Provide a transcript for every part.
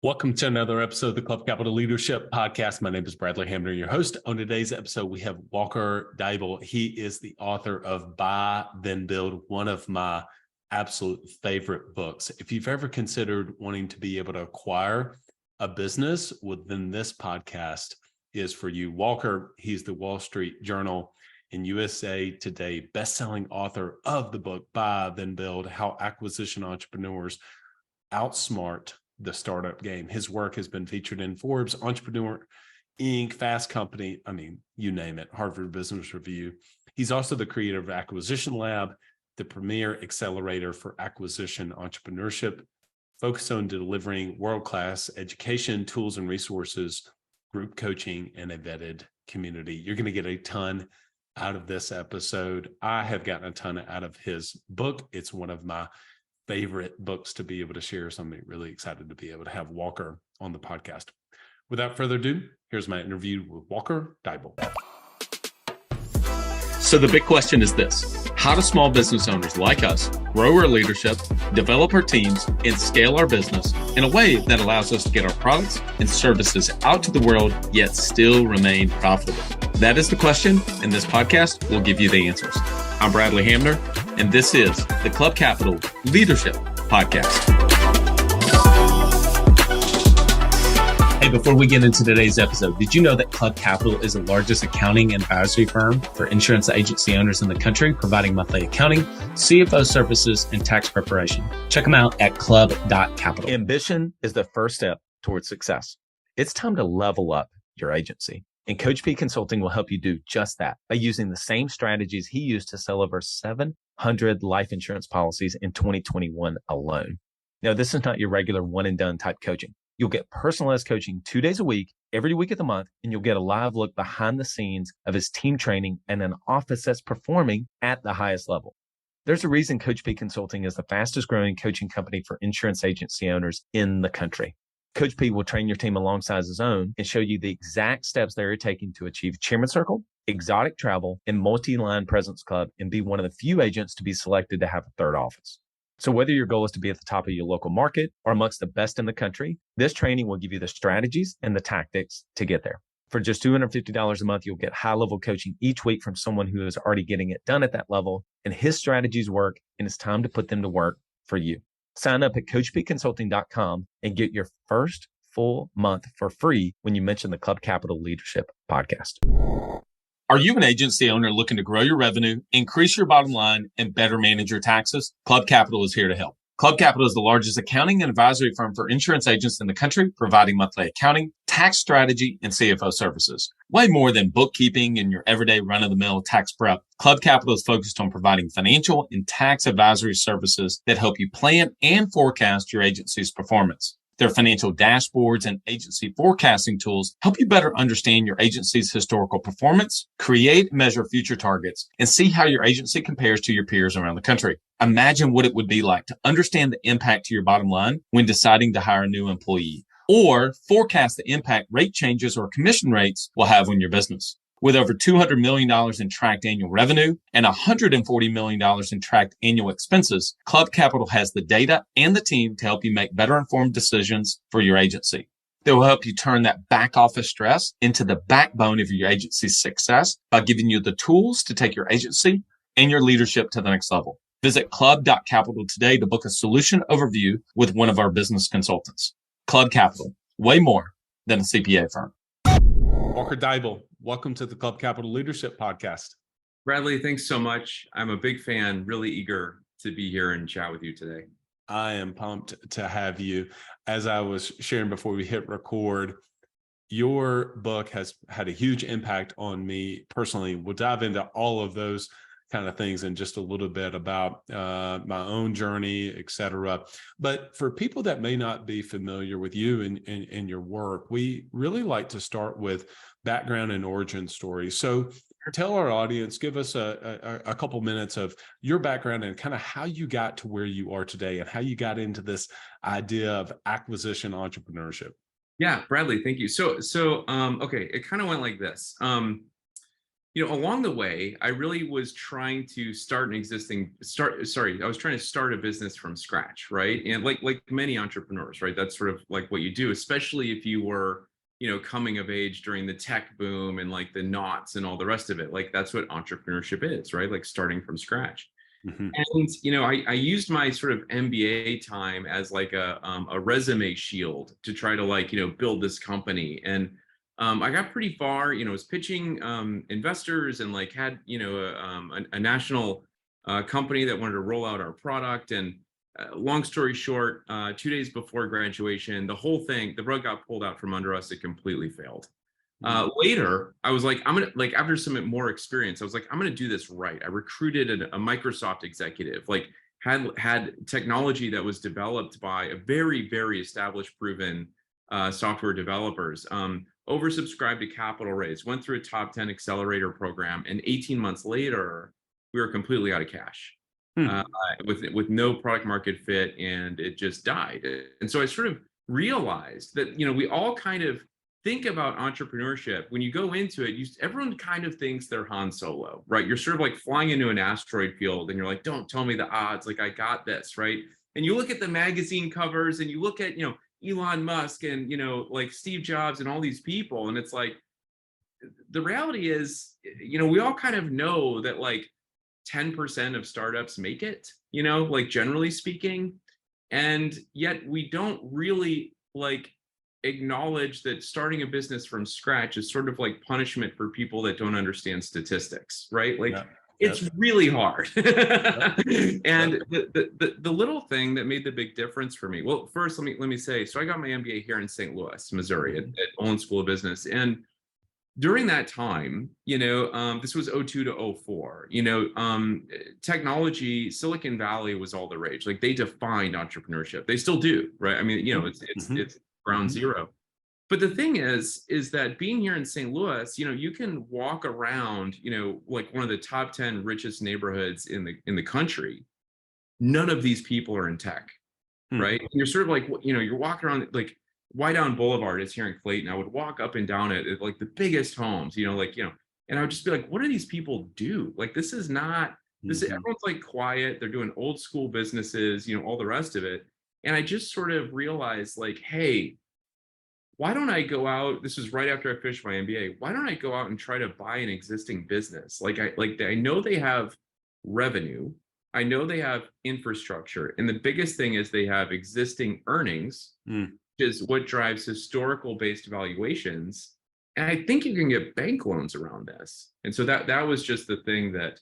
Welcome to another episode of the Club Capital Leadership Podcast. My name is Bradley Hamner, your host. On today's episode, we have Walker Deibel. He is the author of Buy, Then Build, one of my absolute favorite books. If you've ever considered wanting to be able to acquire a business, well, then this podcast is for you. Walker, he's the Wall Street Journal and USA Today bestselling author of the book Buy, Then Build, How Acquisition Entrepreneurs Outsmart the Startup Game. His work has been featured in Forbes, Entrepreneur Inc., Fast Company, you name it, Harvard Business Review. He's also the creator of Acquisition Lab, the premier accelerator for acquisition entrepreneurship, focused on delivering world-class education, tools and resources, group coaching, and a vetted community. You're going to get a ton out of this episode. I have gotten a ton out of his book. It's one of my favorite books to be able to share. So I'm really excited to be able to have Walker on the podcast. Without further ado, here's my interview with Walker Deibel. So the big question is this: how do small business owners like us grow our leadership, develop our teams, and scale our business in a way that allows us to get our products and services out to the world, yet still remain profitable? That is the question, and this podcast will give you the answers. I'm Bradley Hamner, and this is the Club Capital Leadership Podcast. Hey, before we get into today's episode, did you know that Club Capital is the largest accounting and advisory firm for insurance agency owners in the country, providing monthly accounting, CFO services, and tax preparation? Check them out at club.capital. Ambition is the first step towards success. It's time to level up your agency. And Coach P Consulting will help you do just that by using the same strategies he used to sell over 700 life insurance policies in 2021 alone. Now, this is not your regular one and done type coaching. You'll get personalized coaching 2 days a week, every week of the month, and you'll get a live look behind the scenes of his team training and an office that's performing at the highest level. There's a reason Coach P Consulting is the fastest growing coaching company for insurance agency owners in the country. Coach P will train your team alongside his own and show you the exact steps they're taking to achieve Chairman Circle, exotic travel, and multi-line presence club, and be one of the few agents to be selected to have a third office. So whether your goal is to be at the top of your local market or amongst the best in the country, this training will give you the strategies and the tactics to get there. For just $250 a month, you'll get high-level coaching each week from someone who is already getting it done at that level, and his strategies work, and it's time to put them to work for you. Sign up at coachpconsulting.com and get your first full month for free when you mention the Club Capital Leadership Podcast. Are you an agency owner looking to grow your revenue, increase your bottom line, and better manage your taxes? Club Capital is here to help. Club Capital is the largest accounting and advisory firm for insurance agents in the country, providing monthly accounting, tax strategy, and CFO services. Way more than bookkeeping and your everyday run-of-the-mill tax prep, Club Capital is focused on providing financial and tax advisory services that help you plan and forecast your agency's performance. Their financial dashboards and agency forecasting tools help you better understand your agency's historical performance, create and measure future targets, and see how your agency compares to your peers around the country. Imagine what it would be like to understand the impact to your bottom line when deciding to hire a new employee, or forecast the impact rate changes or commission rates will have on your business. With over $200 million in tracked annual revenue and $140 million in tracked annual expenses, Club Capital has the data and the team to help you make better informed decisions for your agency. They will help you turn that back office stress into the backbone of your agency's success by giving you the tools to take your agency and your leadership to the next level. Visit club.capital today to book a solution overview with one of our business consultants. Club Capital, way more than a CPA firm. Walker Deibel, welcome to the Club Capital Leadership Podcast. Bradley, thanks so much. I'm a big fan, really eager to be here and chat with you today. I am pumped to have you. As I was sharing before we hit record, your book has had a huge impact on me personally. We'll dive into all of those kind of things in just a little bit about my own journey, et cetera. But for people that may not be familiar with you and your work, we really like to start with background and origin stories. So tell our audience, give us a couple minutes of your background and kind of how you got to where you are today and how you got into this idea of acquisition entrepreneurship. Yeah, Bradley, thank you. Okay, it kind of went like this. Along the way, I really was trying to I was trying to start a business from scratch, right? And like many entrepreneurs, right? That's sort of like what you do, especially if you were, coming of age during the tech boom and like the knots and all the rest of it. Like that's what entrepreneurship is, right? Like starting from scratch. Mhm. And I used my sort of MBA time as like a resume shield to try to like build this company. And I got pretty far. Was pitching investors and like had a national company that wanted to roll out our product. And long story short, 2 days before graduation, the rug got pulled out from under us. It completely failed. Later, I was like, I'm gonna like after some more experience, I was like, I'm gonna do this right. I recruited a Microsoft executive, like had technology that was developed by a very, very established, proven software developers. Oversubscribed to capital raise, went through a top 10 accelerator program, and 18 months later, we were completely out of cash. Hmm. With no product market fit, and it just died. And so I sort of realized that we all kind of think about entrepreneurship. When you go into it, everyone kind of thinks they're Han Solo, right? You're sort of like flying into an asteroid field and you're like, don't tell me the odds, like I got this, right? And you look at the magazine covers and you look at Elon Musk and like Steve Jobs and all these people, and it's like the reality is we all kind of know that like 10% of startups make it, like generally speaking. And yet we don't really like acknowledge that starting a business from scratch is sort of like punishment for people that don't understand statistics, right? Like Yeah. it's Yep. really hard. And Yep. the little thing that made the big difference for me, well, first let me say, so I got my MBA here in St. Louis, Missouri at Olin School of Business. And during that time, this was '02 to '04, technology, Silicon Valley was all the rage. Like they defined entrepreneurship. They still do, right? I mean, Mhm. it's ground Mhm. zero. But the thing is that being here in St. Louis, you can walk around, like one of the top 10 richest neighborhoods in the country. None of these people are in tech, Hmm. right? And you're sort of like, you're walking around like Whiteout Boulevard is here in Clayton. I would walk up and down it at like the biggest homes, and I would just be like, what do these people do? Like, this is not, Mhm. everyone's like quiet. They're doing old school businesses, all the rest of it. And I just sort of realized like, hey, why don't I go out? This was right after I finished my MBA. Why don't I go out and try to buy an existing business? I know they have revenue. I know they have infrastructure. And the biggest thing is they have existing earnings, Mm. which is what drives historical based valuations. And I think you can get bank loans around this. And so that was just the thing that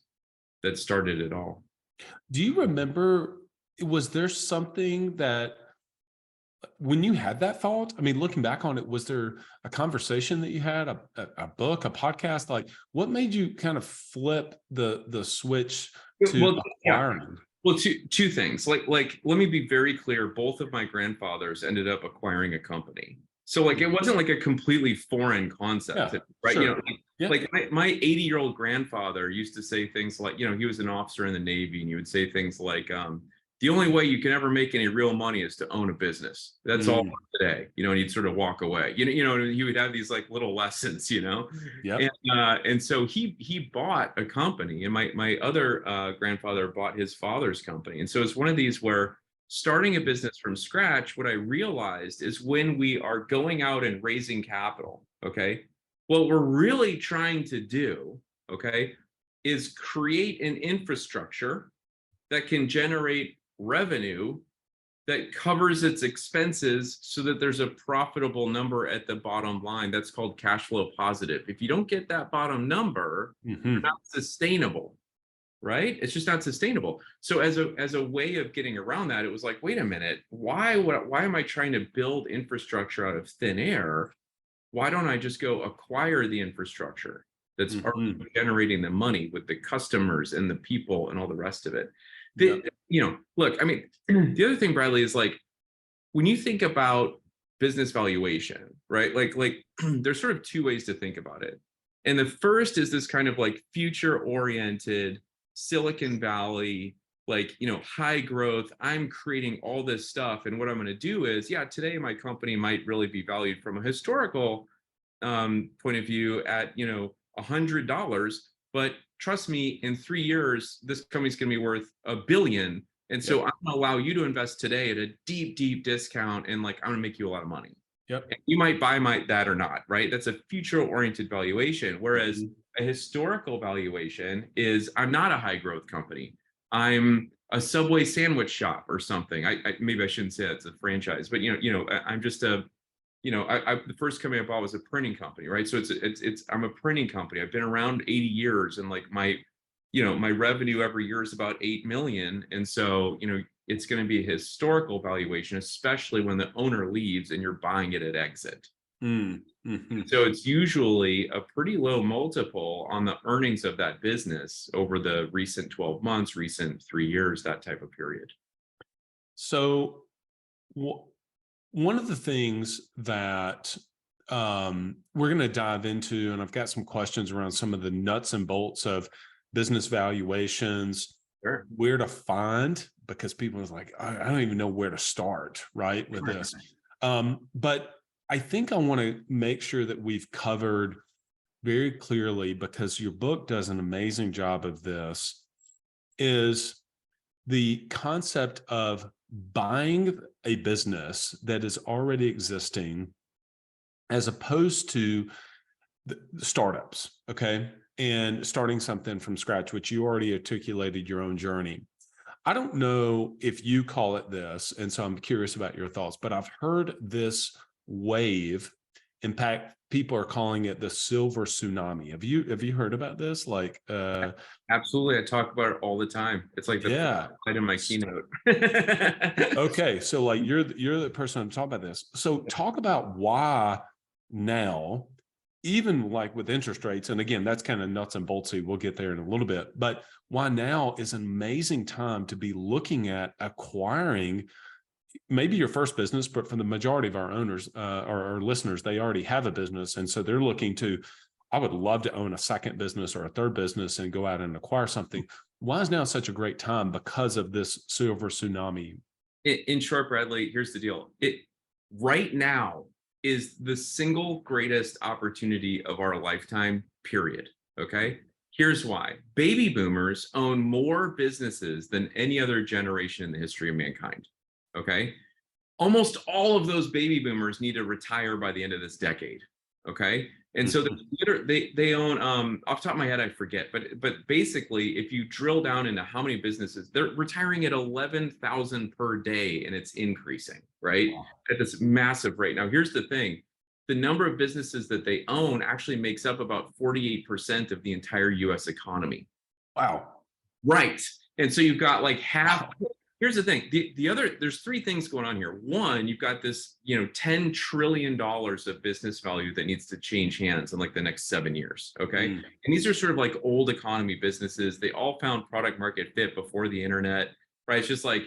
started it all. Do you remember, was there something that when you had that thought, I mean, looking back on it, was there a conversation that you had, a book, a podcast? Like, what made you kind of flip the switch to Well, yeah. acquiring? Well, two things. Like let me be very clear. Both of my grandfathers ended up acquiring a company. So like it wasn't like a completely foreign concept, Yeah, right? sure. Yeah. Like my 80-year-old grandfather used to say things like, he was an officer in the Navy, and he would say things like, the only way you can ever make any real money is to own a business. That's all Mm. today, and he'd sort of walk away. He would have these like little lessons, Yep. and so he bought a company, and my other grandfather bought his father's company. And so it's one of these where starting a business from scratch, what I realized is when we are going out and raising capital, okay, what we're really trying to do, okay, is create an infrastructure that can generate revenue that covers its expenses so that there's a profitable number at the bottom line. That's called cash flow positive. If you don't get that bottom number, you're Hmm. not sustainable, right? It's just not sustainable. So as a way of getting around that, it was like, wait a minute, why am I trying to build infrastructure out of thin air? Why don't I just go acquire the infrastructure that's Hmm. already generating the money with the customers and the people and all the rest of it? Yep. Look, I mean, the other thing, Bradley, is like when you think about business valuation, right? Like there's sort of two ways to think about it. And the first is this kind of like future oriented Silicon Valley, like, high growth. I'm creating all this stuff. And what I'm going to do is, yeah, today my company might really be valued from a historical point of view at, $100, but trust me, in 3 years, this company's going to be worth $1 billion. And so I'm going to allow you to invest today at a deep, deep discount, and like I'm going to make you a lot of money. Yep. And you might buy that or not, right? That's a future-oriented valuation. Whereas a historical valuation is, I'm not a high growth company. I'm a Subway sandwich shop or something. I maybe I shouldn't say that's a franchise, but I'm just a, the first company I bought was a printing company, right? So I'm a printing company. I've been around 80 years, and like my revenue every year is about 8 million. And so, it's going to be a historical valuation, especially when the owner leaves and you're buying it at exit. Mm-hmm. So it's usually a pretty low multiple on the earnings of that business over the recent 12 months, recent 3 years, that type of period. So one of the things that we're going to dive into, and I've got some questions around some of the nuts and bolts of business valuations, Sure. where to find, because people are like, I don't even know where to start, right, with this. But I think I want to make sure that we've covered very clearly, because your book does an amazing job of this, is the concept of buying a business that is already existing as opposed to the startups, okay? And starting something from scratch, which you already articulated your own journey. I don't know if you call it this, and so I'm curious about your thoughts, but I've heard this wave. In fact, people are calling it the silver tsunami. Have you heard about this? Like, absolutely. I talk about it all the time. It's like the slide in my keynote. Okay, so like you're the person to talk about this. So talk about why now, even like with interest rates, and again, that's kind of nuts and boltsy. We'll get there in a little bit, but why now is an amazing time to be looking at acquiring maybe your first business, but for the majority of our owners or our listeners, they already have a business. And so they're looking to, I would love to own a second business or a third business and go out and acquire something. Why is now such a great time? Because of this silver tsunami. In short, Bradley, here's the deal. Right now is the single greatest opportunity of our lifetime, period. Okay. Here's why. Baby boomers own more businesses than any other generation in the history of mankind. Okay. Almost all of those baby boomers need to retire by the end of this decade. Okay. And so they own, off the top of my head, I forget, but basically, if you drill down into how many businesses, they're retiring at 11,000 per day, and it's increasing, right? Wow. At this massive rate. Now, here's the thing. The number of businesses that they own actually makes up about 48% of the entire US economy. Wow. Right. And so you've got like half. Wow. Here's the thing. There's three things going on here. One, you've got this, $10 trillion of business value that needs to change hands in like the next 7 years. Okay. And these are sort of like old economy businesses. They all found product market fit before the internet, right? It's just like,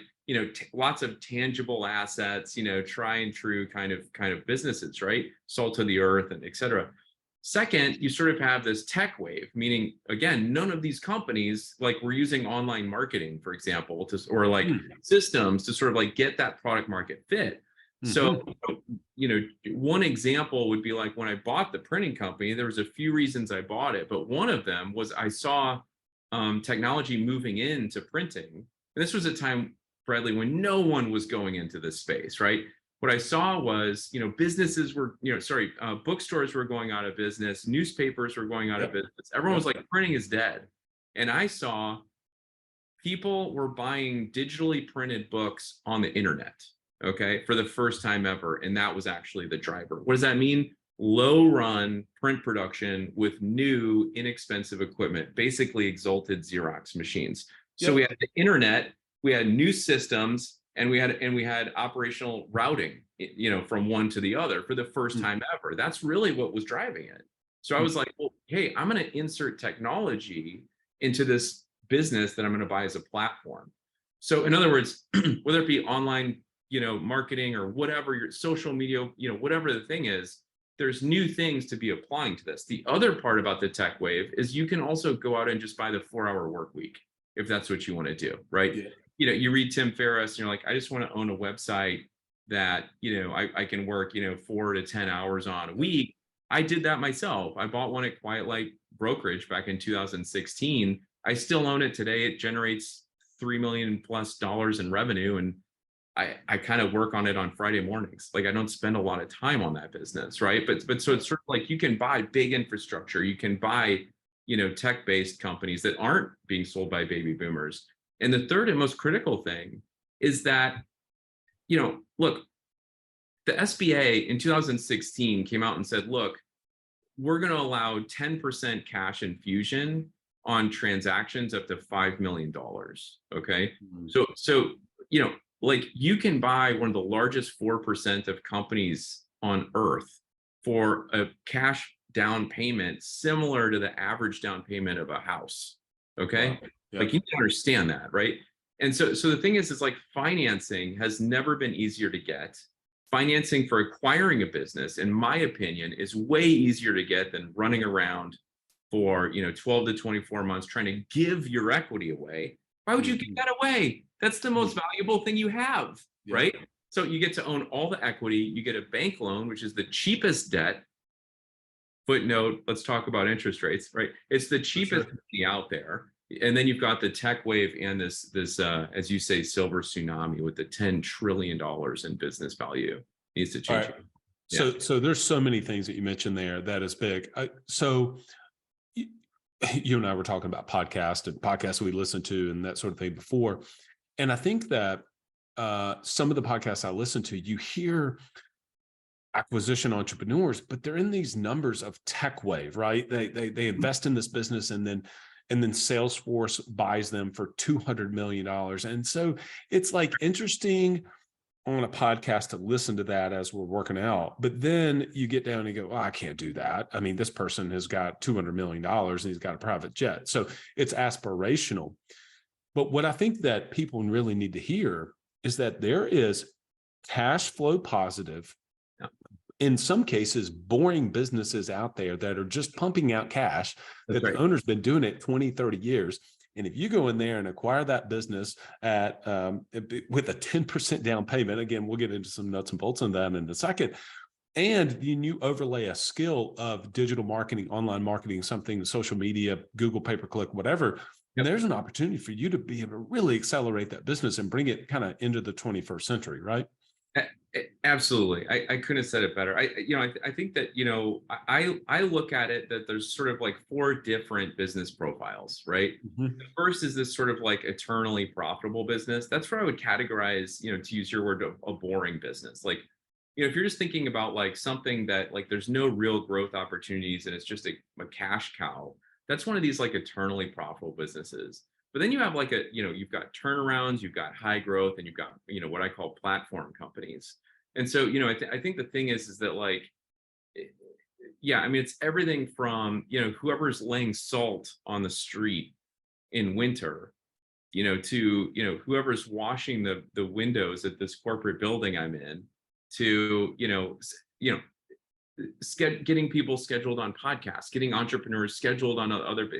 lots of tangible assets, try and true kind of businesses, right? Salt of the earth and et cetera. Second, you sort of have this tech wave, meaning, again, none of these companies like were using online marketing, for example, or like systems to sort of like get that product market fit. So, one example would be like when I bought the printing company, there was a few reasons I bought it, but one of them was I saw technology moving into printing. And this was a time, Bradley, when no one was going into this space, right? What I saw was, businesses were, bookstores were going out of business, newspapers were going out of business. Everyone was like, printing is dead. And I saw people were buying digitally printed books on the internet, okay, for the first time ever. And that was actually the driver. What does that mean? Low run print production with new, inexpensive equipment, basically exalted Xerox machines. So we had the internet, we had new systems, and we had operational routing, from one to the other for the first time ever. That's really what was driving it. So I was like, well, hey, I'm going to insert technology into this business that I'm going to buy as a platform. So in other words, whether it be online, marketing or whatever, your social media, whatever the thing is, there's new things to be applying to this. The other part about the tech wave is you can also go out and just buy the 4-hour work week if that's what you want to do, right? Yeah. You read Tim Ferriss and you're like, I just want to own a website that, I can work, 4 to 10 hours on a week. I did that myself. I bought one at Quiet Light Brokerage back in 2016. I still own it today. It generates $3 million plus in revenue. And I kind of work on it on Friday mornings. Like, I don't spend a lot of time on that business, right? But so it's sort of like, you can buy big infrastructure, you can buy, tech-based companies that aren't being sold by baby boomers. And the third and most critical thing is that, look, the SBA in 2016 came out and said, look, we're going to allow 10% cash infusion on transactions up to $5 million. Okay. Mhm. So, like, you can buy one of the largest 4% of companies on earth for a cash down payment similar to the average down payment of a house. Okay. Wow. Yeah. Like, you need to understand that, right? And so the thing is like, financing has never been easier to get. Financing for acquiring a business, in my opinion, is way easier to get than running around for 12 to 24 months trying to give your equity away. Why would you give that away? That's the most valuable thing you have, Yeah. right? So you get to own all the equity. You get a bank loan, which is the cheapest debt. Footnote, let's talk about interest rates, right? It's the cheapest money out there. And then you've got the tech wave and this as you say, silver tsunami with the $10 trillion in business value needs to change. All right. So there's so many things that you mentioned there that is big. So you and I were talking about podcasts we listen to and that sort of thing before. And I think that some of the podcasts I listen to, you hear acquisition entrepreneurs, but they're in these numbers of tech wave, right? They invest in this business and then Salesforce buys them for $200 million. And so it's like interesting on a podcast to listen to that as we're working out. But then you get down and go, oh, I can't do that. I mean, this person has got $200 million and he's got a private jet. So it's aspirational. But what I think that people really need to hear is that there is cash flow positive, in some cases, boring businesses out there that are just pumping out cash. That's right. The owner's been doing it 20, 30 years. And if you go in there and acquire that business at with a 10% down payment, again, we'll get into some nuts and bolts on that in a second, and you overlay a skill of digital marketing, online marketing, something, social media, Google pay-per-click, whatever, and there's an opportunity for you to be able to really accelerate that business and bring it kind of into the 21st century, right? Absolutely. I couldn't have said it better. I think that, I look at it that there's sort of like 4 different business profiles, right? Mm-hmm. The first is this sort of like eternally profitable business. That's where I would categorize, to use your word, a boring business. Like, if you're just thinking about like something that like there's no real growth opportunities and it's just a cash cow, that's one of these like eternally profitable businesses. But then you have like you've got turnarounds, you've got high growth, and you've got, what I call platform companies. And so, I think the thing is that like, I mean, it's everything from, whoever's laying salt on the street in winter, to, whoever's washing the windows at this corporate building I'm in, to, getting people scheduled on podcasts, getting entrepreneurs scheduled on other,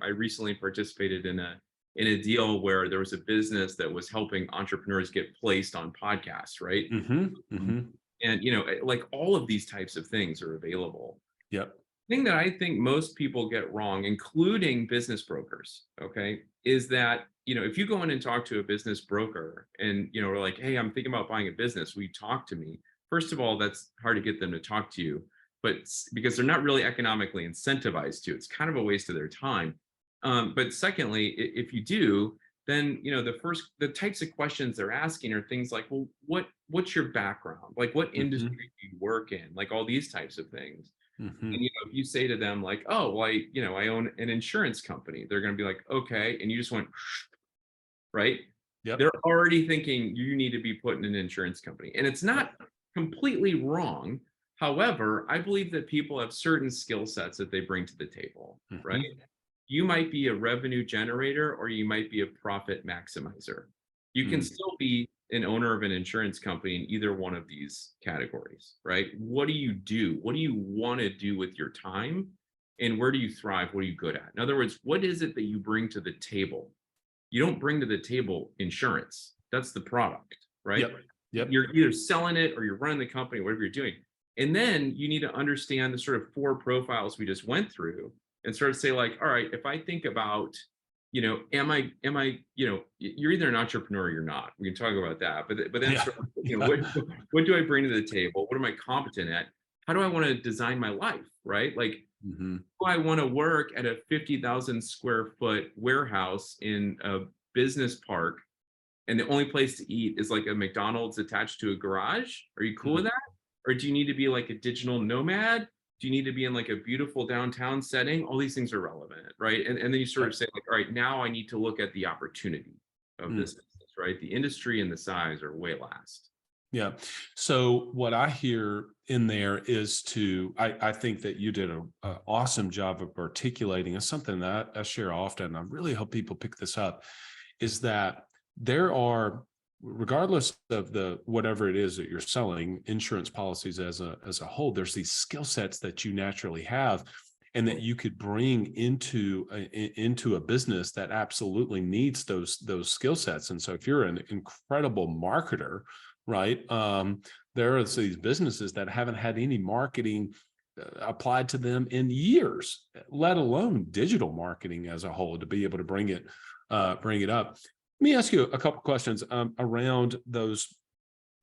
I recently participated in a deal where there was a business that was helping entrepreneurs get placed on podcasts, right? Mm-hmm. Mm-hmm. And, like all of these types of things are available. Yep. The thing that I think most people get wrong, including business brokers, okay, is that, if you go in and talk to a business broker and, we're like, hey, I'm thinking about buying a business, will you talk to me? First of all, that's hard to get them to talk to you, but because they're not really economically incentivized to, it's kind of a waste of their time. But secondly, if you do, then the types of questions they're asking are things like, well, what's your background? Like, what industry do you work in? Like all these types of things. Mm-hmm. And if you say to them like, oh, well, I own an insurance company, they're going to be like, okay, and you just went, right? Yep. They're already thinking you need to be put in an insurance company, and it's not completely wrong. However, I believe that people have certain skill sets that they bring to the table, right? You might be a revenue generator or you might be a profit maximizer. You can still be an owner of an insurance company in either one of these categories, right? What do you do? What do you want to do with your time? And where do you thrive? What are you good at? In other words, what is it that you bring to the table? You don't bring to the table insurance. That's the product, right? Yep. You're either selling it or you're running the company, whatever you're doing. And then you need to understand the sort of 4 profiles we just went through and sort of say like, all right, if I think about, you're either an entrepreneur or you're not. We can talk about that. But then Yeah. sort of, Yeah. what do I bring to the table? What am I competent at? How do I want to design my life? Right? Like, Hmm. do I want to work at a 50,000 square foot warehouse in a business park and the only place to eat is like a McDonald's attached to a garage? Are you cool with that? Or do you need to be like a digital nomad? Do you need to be in like a beautiful downtown setting? All these things are relevant, right? And then you sort Right. of say like, all right, now I need to look at the opportunity of Mm. this business, right? The industry and the size are way last. Yeah. So what I hear in there is I think that you did a awesome job of articulating, and something that I share often. I really hope people pick this up, is that there are, regardless of the whatever it is that you're selling, insurance policies as a whole, there's these skill sets that you naturally have and that you could bring into a business that absolutely needs those skill sets. And so if you're an incredible marketer, right, there are these businesses that haven't had any marketing applied to them in years, let alone digital marketing as a whole, to be able to bring it up. Let me ask you a couple questions around those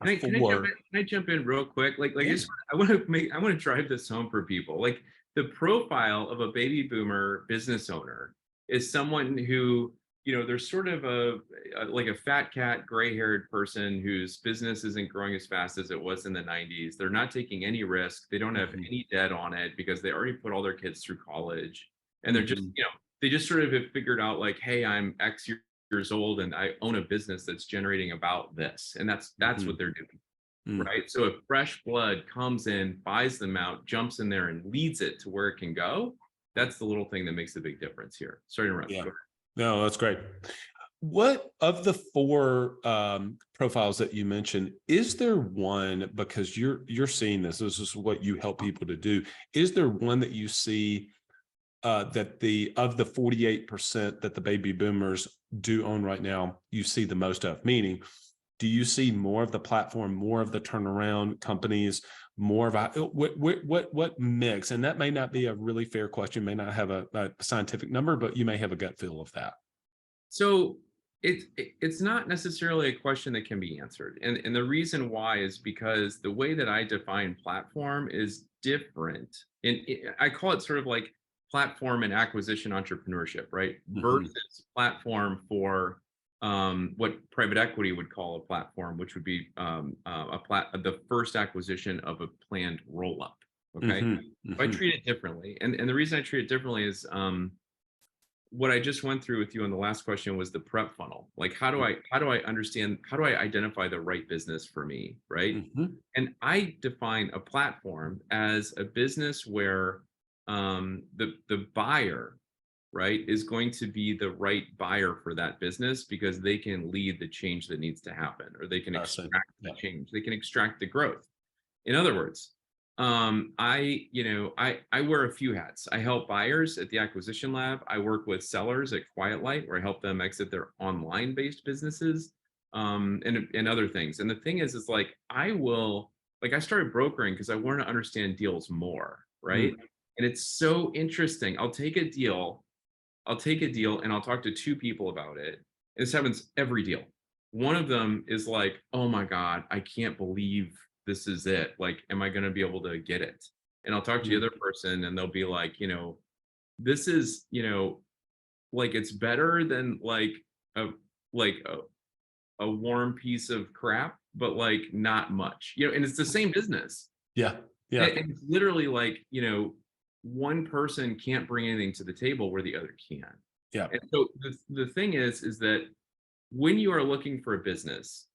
four. Can I jump in real quick? Yeah. I want to drive this home for people. Like the profile of a baby boomer business owner is someone who, there's sort of like a fat cat, gray-haired person whose business isn't growing as fast as it was in the 90s. They're not taking any risk. They don't have any debt on it because they already put all their kids through college. And they're just, they just sort of have figured out like, hey, I'm X years old and I own a business that's generating about this. And that's what they're doing, right? So if fresh blood comes in, buys them out, jumps in there and leads it to where it can go, that's the little thing that makes a big difference here. Sorry to interrupt. Yeah. No, that's great. What of the four profiles that you mentioned, is there one, because you're seeing this is what you help people to do, is there one that you see that of the 48% that the baby boomers do own right now, you see the most of? Meaning, do you see more of the platform, more of the turnaround companies, more of what mix? And that may not be a really fair question, may not have a scientific number, but you may have a gut feel of that. So it's not necessarily a question that can be answered. And the reason why is because the way that I define platform is different. And I call it sort of like platform and acquisition entrepreneurship, right? Versus platform for what private equity would call a platform, which would be the first acquisition of a planned roll up. Okay. So I treat it differently. And the reason I treat it differently is what I just went through with you on the last question was the prep funnel. Like, how do I identify the right business for me, right? And I define a platform as a business where the buyer, right, is going to be the right buyer for that business because they can lead the change that needs to happen, or they can extract the change, they can extract the growth. In other words, I wear a few hats. I help buyers at the acquisition lab. I work with sellers at Quiet Light, where I help them exit their online based businesses, and other things. And the thing is like, I started brokering because I want to understand deals more, right? And it's so interesting. I'll take a deal and I'll talk to two people about it. And this happens every deal. One of them is like, oh my God, I can't believe this is it. Like, am I going to be able to get it? And I'll talk to the other person and they'll be like, this is, like, it's better than a, like a warm piece of crap, but like not much, and it's the same business. Yeah. And it's literally like, one person can't bring anything to the table where the other can. Yeah. And so the thing is that when you are looking for a business,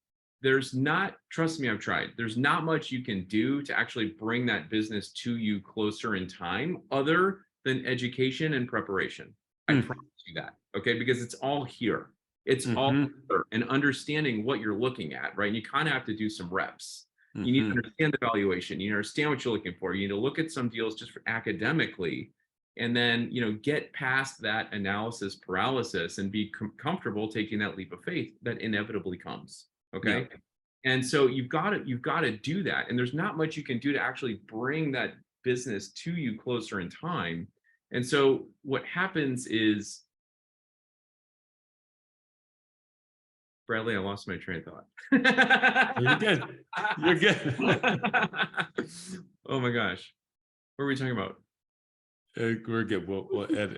trust me, I've tried, there's not much you can do to actually bring that business to you closer in time other than education and preparation. I promise you that, okay? Because it's all here. It's all here, and understanding what you're looking at, right? And you kind of have to do some reps. You need to understand the valuation. You understand what you're looking for. You need to look at some deals just for academically, and then get past that analysis paralysis and be comfortable taking that leap of faith that inevitably comes. Okay. And so you've got to do that. And there's not much you can do to actually bring that business to you closer in time. And so what happens is, Bradley, I lost my train of thought. You're good. You're good. Oh my gosh. What are we talking about? We're good. We'll edit.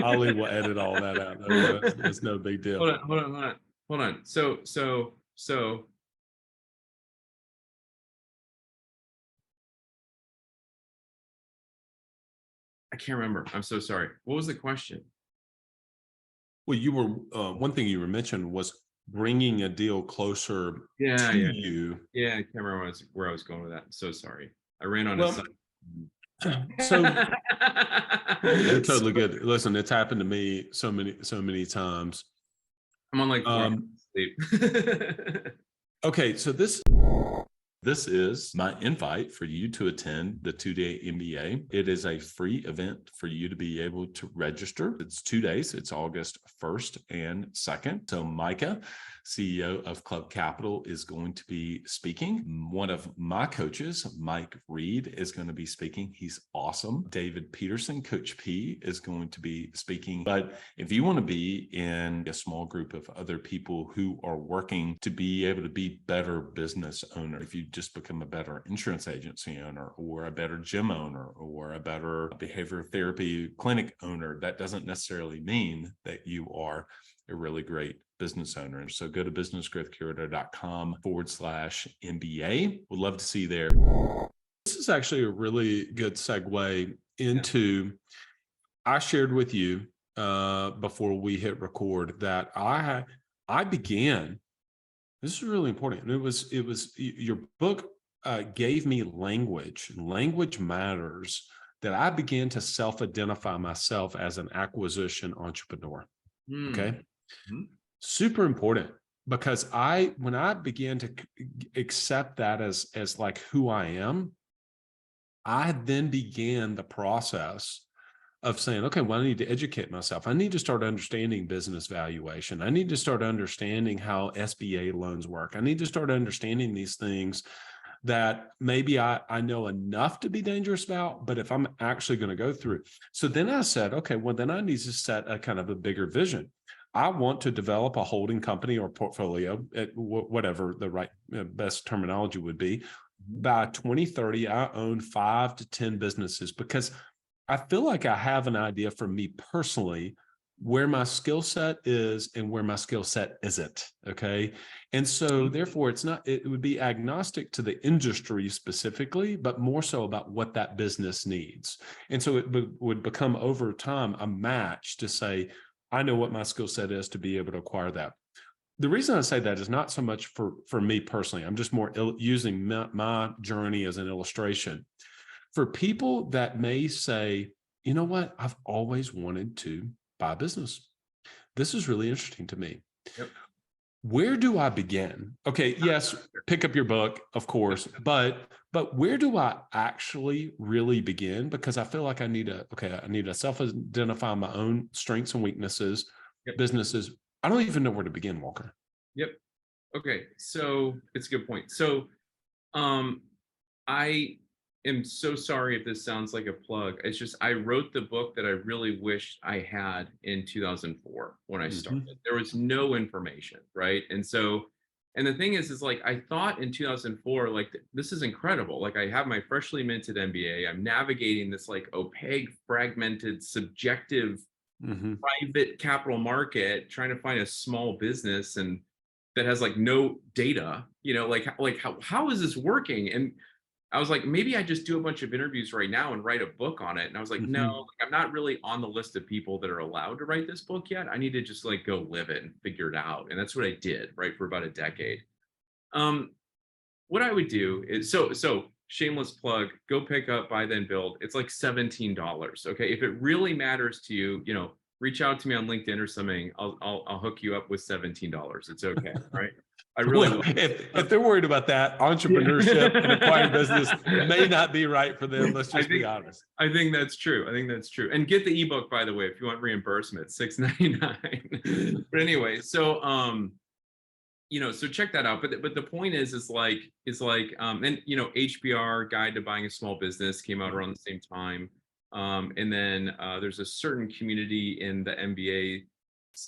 Ollie will edit all that out. It's no big deal. Hold on. So I can't remember. I'm so sorry. What was the question? Well, you were one thing you were mentioned was bringing a deal closer to you. Yeah, I can't remember where I was going with that. I'm so sorry. I ran on Well, so you're totally good. Listen, it's happened to me so many times. I'm on like 4 sleep. Okay, so this is my invite for you to attend the 2-day MBA. It is a free event for you to be able to register. It's 2 days. It's August 1st and 2nd. So Micah, CEO of Club Capital, is going to be speaking. One of my coaches, Mike Reed, is going to be speaking. He's awesome. David Peterson, Coach P, is going to be speaking. But if you want to be in a small group of other people who are working to be able to be better business owners, if you just become a better insurance agency owner or a better gym owner or a better behavioral therapy clinic owner, that doesn't necessarily mean that you are a really great business owner. So go to businessgrowthcurator.com/MBA. Would love to see you there. This is actually a really good segue into, I shared with you before we hit record that I began, this is really important. And it was your book gave me language. Language matters, that I began to self-identify myself as an acquisition entrepreneur. Okay. Mm-hmm. Super important, because when I began to accept that as like who I am, I then began the process of saying, okay, well, I need to educate myself. I need to start understanding business valuation. I need to start understanding how SBA loans work. I need to start understanding these things that maybe I know enough to be dangerous about, but if I'm actually going to go through it. So then I said, okay, well, then I need to set a kind of a bigger vision. I want to develop a holding company or portfolio, at whatever the right best terminology would be. By 2030, I own 5 to 10 businesses, because I feel like I have an idea for me personally where my skill set is and where my skill set isn't. Okay. And so therefore it would be agnostic to the industry specifically, but more so about what that business needs. And so it would become over time a match to say, I know what my skill set is to be able to acquire that. The reason I say that is not so much for me personally. I'm just more using my journey as an illustration. For people that may say, you know what, I've always wanted to buy a business. This is really interesting to me. Yep. Where do I begin? Okay, yes, pick up your book, of course, but where do I actually really begin? Because I feel like I need to self-identify my own strengths and weaknesses, businesses. I don't even know where to begin, Walker. Yep. Okay. So it's a good point. So I am so sorry if this sounds like a plug. It's just, I wrote the book that I really wished I had in 2004 when I started. There was no information, right? And so, and the thing is like, I thought in 2004, like, this is incredible. Like, I have my freshly minted MBA. I'm navigating this like opaque, fragmented, subjective, private capital market, trying to find a small business and that has like no data, like how is this working? And I was like, maybe I just do a bunch of interviews right now and write a book on it. And I was like, no, I'm not really on the list of people that are allowed to write this book yet. I need to just like go live it and figure it out. And that's what I did, right, for about a decade. What I would do is, so shameless plug, go pick up Buy Then Build. It's like $17. Okay. If it really matters to you, reach out to me on LinkedIn or something. I'll hook you up with $17. It's okay. Right. I really will. If they're worried about that, entrepreneurship and acquiring business may not be right for them. Let's just be honest. I think that's true. And get the ebook, by the way, if you want reimbursement, $6.99. But anyway, so so check that out. But the point is like, and HBR, Guide to Buying a Small Business, came out around the same time. And then there's a certain community in the MBA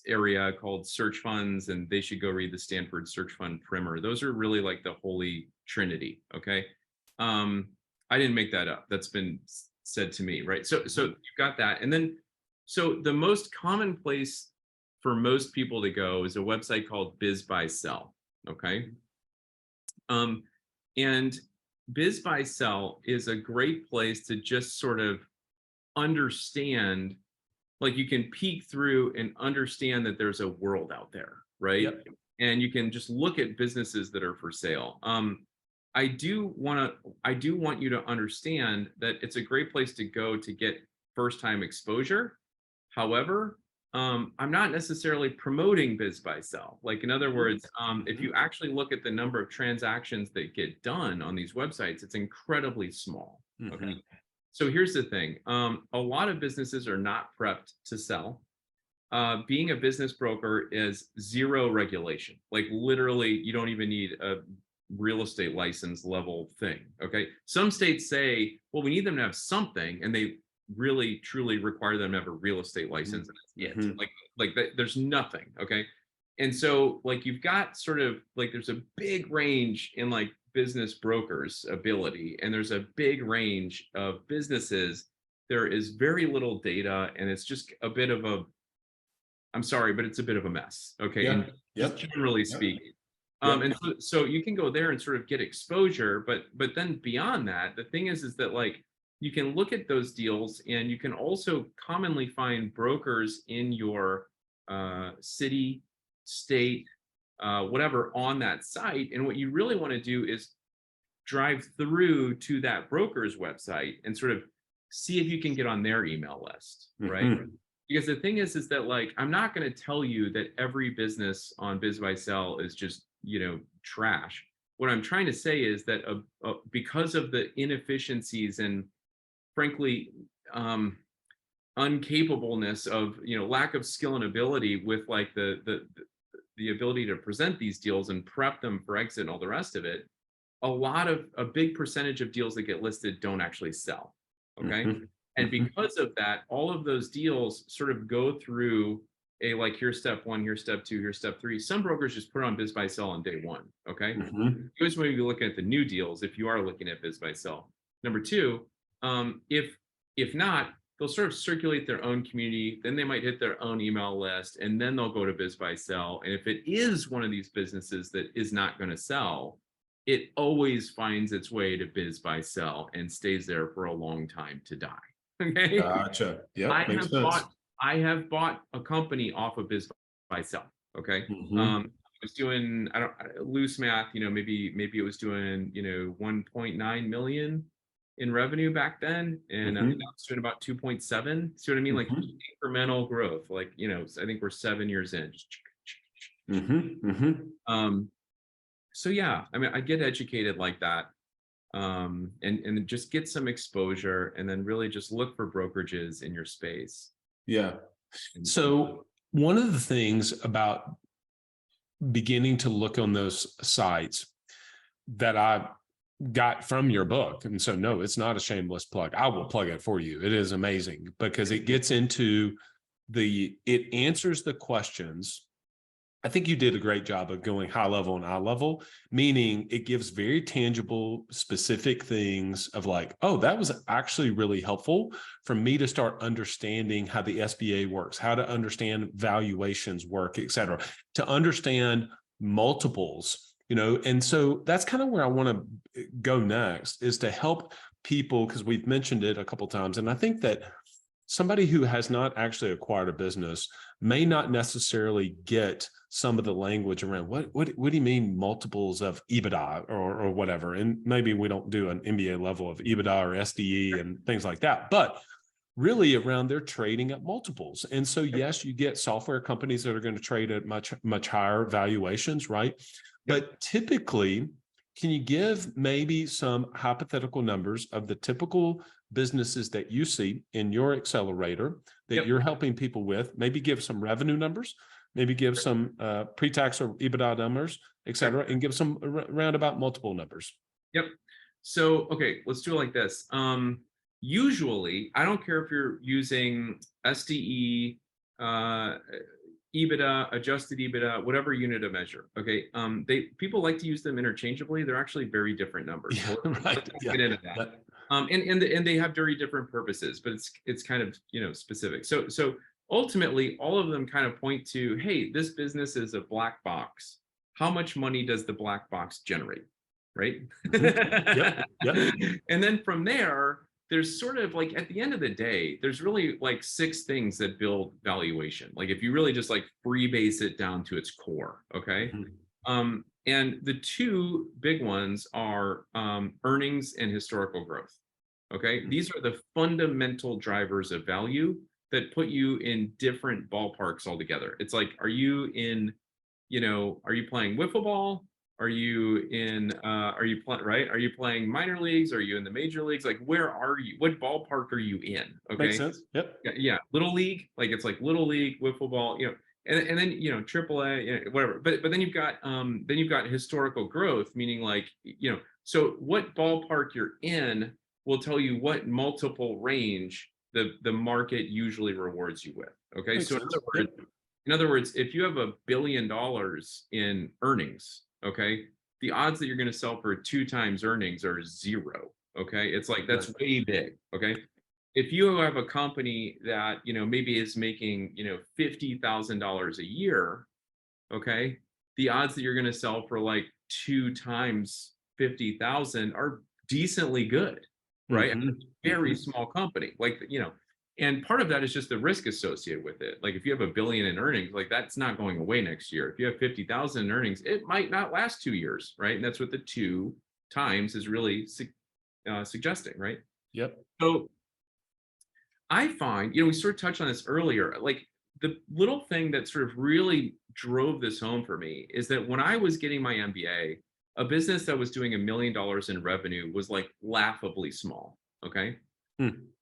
area called Search Funds, and they should go read the Stanford Search Fund Primer. Those are really like the holy trinity. Okay. I didn't make that up. That's been said to me, right? So you've got that. And then, so the most common place for most people to go is a website called Biz Buy Sell. Okay. And Biz Buy Sell is a great place to just sort of understand, like you can peek through and understand that there's a world out there, right? Yep. And you can just look at businesses that are for sale. I do want you to understand that it's a great place to go to get first-time exposure. However, I'm not necessarily promoting Biz Buy Sell. Like, in other words, if you actually look at the number of transactions that get done on these websites, it's incredibly small. Okay. So here's the thing. A lot of businesses are not prepped to sell. Being a business broker is zero regulation. Like, literally, you don't even need a real estate license level thing. Okay. Some states say, well, we need them to have something, and they really truly require them to have a real estate license. And that's it. Like that, there's nothing. Okay. And so, like, you've got sort of like, there's a big range in like business brokers' ability, and there's a big range of businesses. There is very little data, and it's just a bit of a, I'm sorry, but it's a bit of a mess. Okay. And just generally speaking. And so you can go there and sort of get exposure, but then beyond that, the thing is that, like, you can look at those deals, and you can also commonly find brokers in your city, state, whatever, on that site. And what you really want to do is drive through to that broker's website and sort of see if you can get on their email list, right? Because the thing is that, like, I'm not going to tell you that every business on Biz Buy Sell is just, trash. What I'm trying to say is that because of the inefficiencies and, frankly, uncapableness of, lack of skill and ability with like the ability to present these deals and prep them for exit and all the rest of it, a big percentage of deals that get listed don't actually sell. Okay. And because of that, all of those deals sort of go through a, like, here's step one, here's step two, here's step three. Some brokers just put on Biz Buy Sell on day one. Okay. You always want to be looking at the new deals if you are looking at Biz Buy Sell. Number two, if not, they'll sort of circulate their own community, then they might hit their own email list, and then they'll go to Biz Buy Sell. And if it is one of these businesses that is not going to sell, it always finds its way to Biz Buy Sell and stays there for a long time to die. Okay. Gotcha. Yeah. Makes sense. I have bought a company off of Biz Buy Sell. Okay. I was doing, loose math, maybe it was doing, 1.9 million in revenue back then. And now it's doing about 2.7. See what I mean? Like, incremental growth, like, I think we're 7 years in. So yeah, I mean, I get educated like that. And just get some exposure, and then really just look for brokerages in your space. Yeah. So one of the things about beginning to look on those sites that I got from your book, and so no, it's not a shameless plug. I will plug it for you. It is amazing because it gets into it answers the questions. I think you did a great job of going high level and eye level, meaning it gives very tangible, specific things of like, oh, that was actually really helpful for me to start understanding how the SBA works, how to understand valuations work, et cetera, to understand multiples, and so that's kind of where I want to go next, is to help people, because we've mentioned it a couple of times. And I think that somebody who has not actually acquired a business may not necessarily get some of the language around what do you mean multiples of EBITDA or whatever. And maybe we don't do an MBA level of EBITDA or SDE and things like that, but really around their trading at multiples. And so, yes, you get software companies that are going to trade at much higher valuations, right? But typically, can you give maybe some hypothetical numbers of the typical businesses that you see in your accelerator that you're helping people with? Maybe give some revenue numbers, maybe give some pre-tax or EBITDA numbers, et cetera, and give some roundabout multiple numbers. Yep. So, okay, let's do it like this. Usually, I don't care if you're using SDE, EBITDA, adjusted EBITDA, whatever unit of measure. Okay. People like to use them interchangeably. They're actually very different numbers. Yeah, right. Let's get into that. And they have very different purposes, but it's kind of, you know, specific. So ultimately, all of them kind of point to, hey, this business is a black box. How much money does the black box generate? Right. Yep. And then from there, there's sort of like, at the end of the day, there's really like 6 things that build valuation. Like if you really just like freebase it down to its core. Okay. And the 2 big ones are earnings and historical growth. Okay. These are the fundamental drivers of value that put you in different ballparks altogether. It's like, are you in, you know, are you playing wiffle ball? Are you in, are you playing minor leagues? Are you in the major leagues? Like, where are you? What ballpark are you in? Okay. Makes sense. Yep. Yeah. Little league, like it's like little league, wiffle ball, you know, and then, you know, AAA, you know, whatever. But then you've got historical growth, meaning like, you know, so what ballpark you're in will tell you what multiple range the market usually rewards you with. Okay. Makes so sense. in other words, if you have $1 billion in earnings, okay, the odds that you're going to sell for 2 times earnings are 0. Okay, it's like that's way big. Okay, if you have a company that, you know, maybe is making, you know, $50,000 a year, okay, the odds that you're going to sell for like 2 times 50,000 are decently good, right? Very small company, like, you know. And part of that is just the risk associated with it. Like if you have $1 billion in earnings, like that's not going away next year. If you have 50,000 in earnings, it might not last 2 years, right? And that's what the 2 times is really suggesting, right? Yep. So I find, you know, we sort of touched on this earlier, like the little thing that sort of really drove this home for me is that when I was getting my MBA, a business that was doing $1 million in revenue was like laughably small. Okay.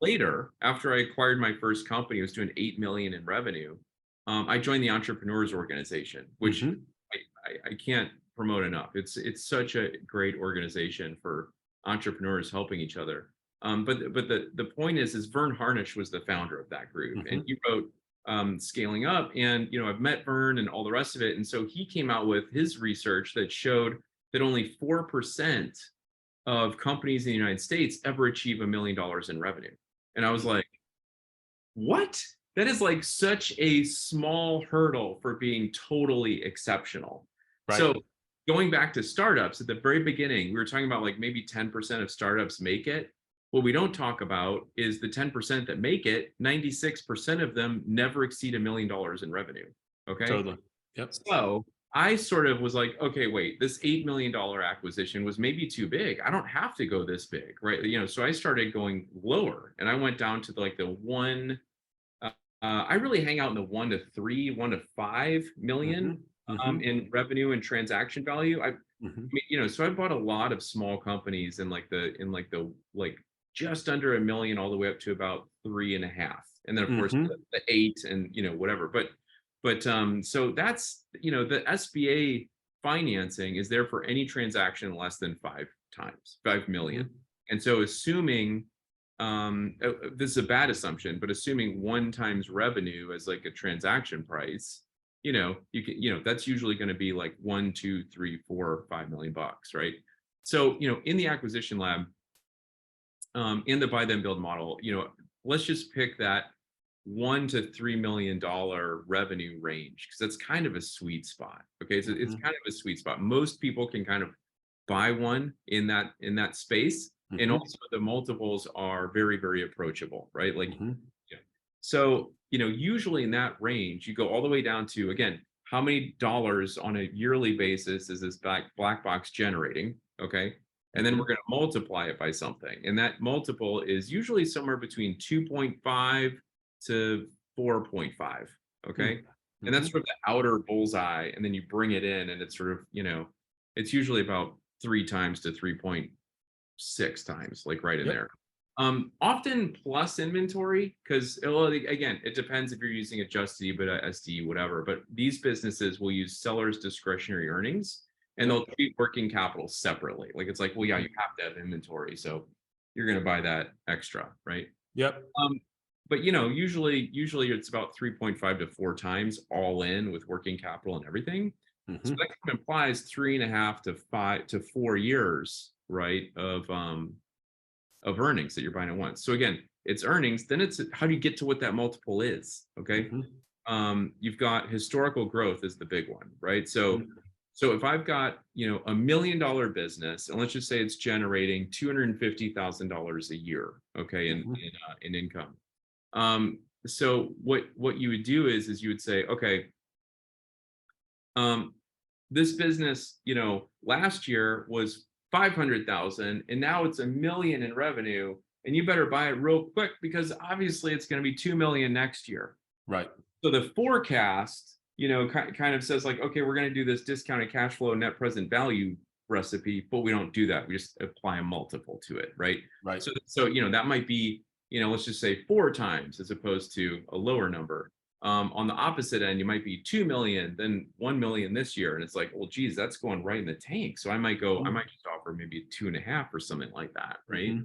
Later, after I acquired my first company, I was doing 8 million in revenue. I joined the Entrepreneurs Organization, which I can't promote enough. It's such a great organization for entrepreneurs helping each other. But the point is Vern Harnish was the founder of that group, and he wrote Scaling Up. And you know, I've met Vern and all the rest of it, and so he came out with his research that showed that only 4% of companies in the United States ever achieve $1 million in revenue. And I was like, what? That is like such a small hurdle for being totally exceptional. Right. So going back to startups, at the very beginning, we were talking about like maybe 10% of startups make it. What we don't talk about is the 10% that make it, 96% of them never exceed $1 million in revenue. Okay. Totally. Yep. So I sort of was like, okay, wait, this $8 million acquisition was maybe too big. I don't have to go this big, right? You know, so I started going lower, and I went down to like the 1. I really hang out in the 1 to 3, 1 to 5 million in revenue and transaction value. I mean, you know, so I bought a lot of small companies in like the just under $1 million all the way up to about 3.5, and then of course the 8 and you know whatever, but so that's, you know, the SBA financing is there for any transaction less than 5 million. And so assuming, this is a bad assumption, but assuming 1 times revenue as like a transaction price, you know, you can, you know, that's usually going to be like 1, 2, 3, 4, $5 million bucks, right? So, you know, in the acquisition lab, in the buy then build model, you know, let's just pick that $1 to $3 million revenue range, because that's kind of a sweet spot. Okay, so it's kind of a sweet spot. Most people can kind of buy one in that space, and also the multiples are very, very approachable, right? Like, yeah. So you know, usually in that range, you go all the way down to, again, how many dollars on a yearly basis is this black box generating? Okay, and then we're going to multiply it by something, and that multiple is usually somewhere between 2.5 to 4.5. Okay. And that's sort of the outer bullseye. And then you bring it in, and it's sort of, you know, it's usually about 3 times to 3.6 times, like right in there. Often plus inventory, because again, it depends if you're using adjusted EBITDA, SD, whatever. But these businesses will use sellers' discretionary earnings, and they'll treat working capital separately. Like it's like, well, yeah, you have to have inventory, so you're going to buy that extra, right? Yep. But usually it's about 3.5 to 4 times all in with working capital and everything. So that kind of implies 3.5 to 5 to 4 years, right, of earnings that you're buying at once. So again, it's earnings. Then it's how do you get to what that multiple is? Okay. You've got historical growth is the big one, right? So if I've got $1 million business, and let's just say it's generating $250,000 a year, okay, in income. So what you would do is you would say, okay, this business, last year was 500,000 and now it's $1 million in revenue, and you better buy it real quick because obviously it's going to be 2 million next year. Right. So the forecast, kind of says like, okay, we're going to do this discounted cash flow net present value recipe, but we don't do that. We just apply a multiple to it, right? Right. So that might be, let's just say 4 times as opposed to a lower number. On the opposite end, you might be 2 million, then 1 million this year. And it's like, well, geez, that's going right in the tank. So I might just offer maybe 2.5 or something like that. Right.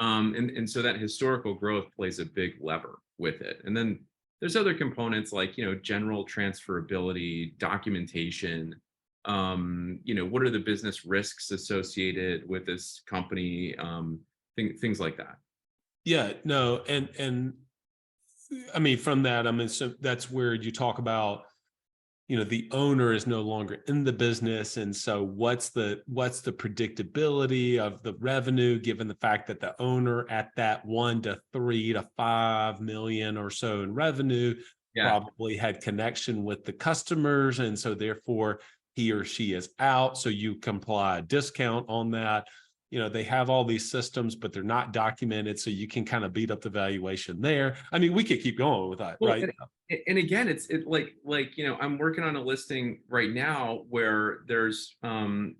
And so that historical growth plays a big lever with it. And then there's other components like, general transferability, documentation, what are the business risks associated with this company, things like that. Yeah, no. And I mean, from that, so that's where you talk about, the owner is no longer in the business. And so what's the predictability of the revenue, given the fact that the owner at that 1 to 3 to 5 million or so in revenue probably had connection with the customers. And so therefore he or she is out. So you can apply a discount on that. They have all these systems, but they're not documented. So you can kind of beat up the valuation there. I mean, we could keep going with that, right? And again, it's like, I'm working on a listing right now where there's one,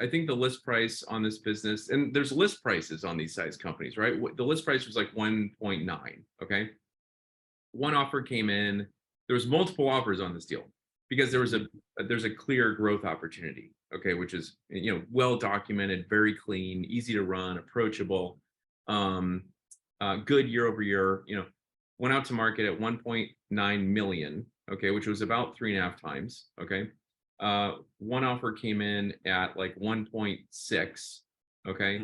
I think the list price on this business, and there's list prices on these size companies, right? The list price was like 1.9. Okay. One offer came in. There was multiple offers on this deal because there's a clear growth opportunity. Okay, which is well documented, very clean, easy to run, approachable, good year over year. Went out to market at 1.9 million. Okay, which was about 3.5 times. Okay, one offer came in at like 1.6. Okay,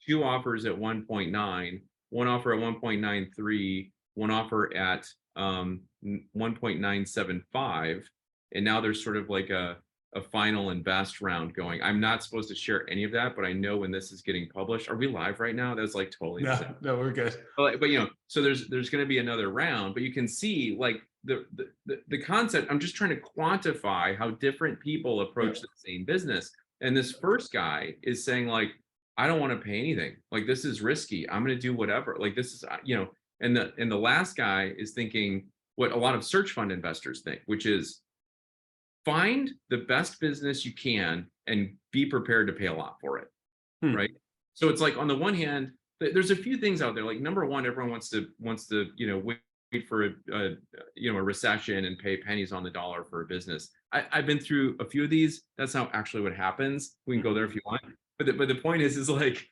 2 offers at 1.9, one offer at 1.93, one offer at 1.975, and now there's sort of like a final and best round going. I'm not supposed to share any of that, but I know when this is getting published. Are we live right now? That's like totally insane. No, we're good. But so there's going to be another round, but you can see like the concept. I'm just trying to quantify how different people approach the same business. And this first guy is saying like, I don't want to pay anything. Like this is risky. I'm going to do whatever. Like this is, and the last guy is thinking what a lot of search fund investors think, which is, find the best business you can and be prepared to pay a lot for it, right? So it's like on the one hand, there's a few things out there. Like number one, everyone wants to wait for a recession and pay pennies on the dollar for a business. I've been through a few of these. That's not actually what happens. We can go there if you want. But the point is like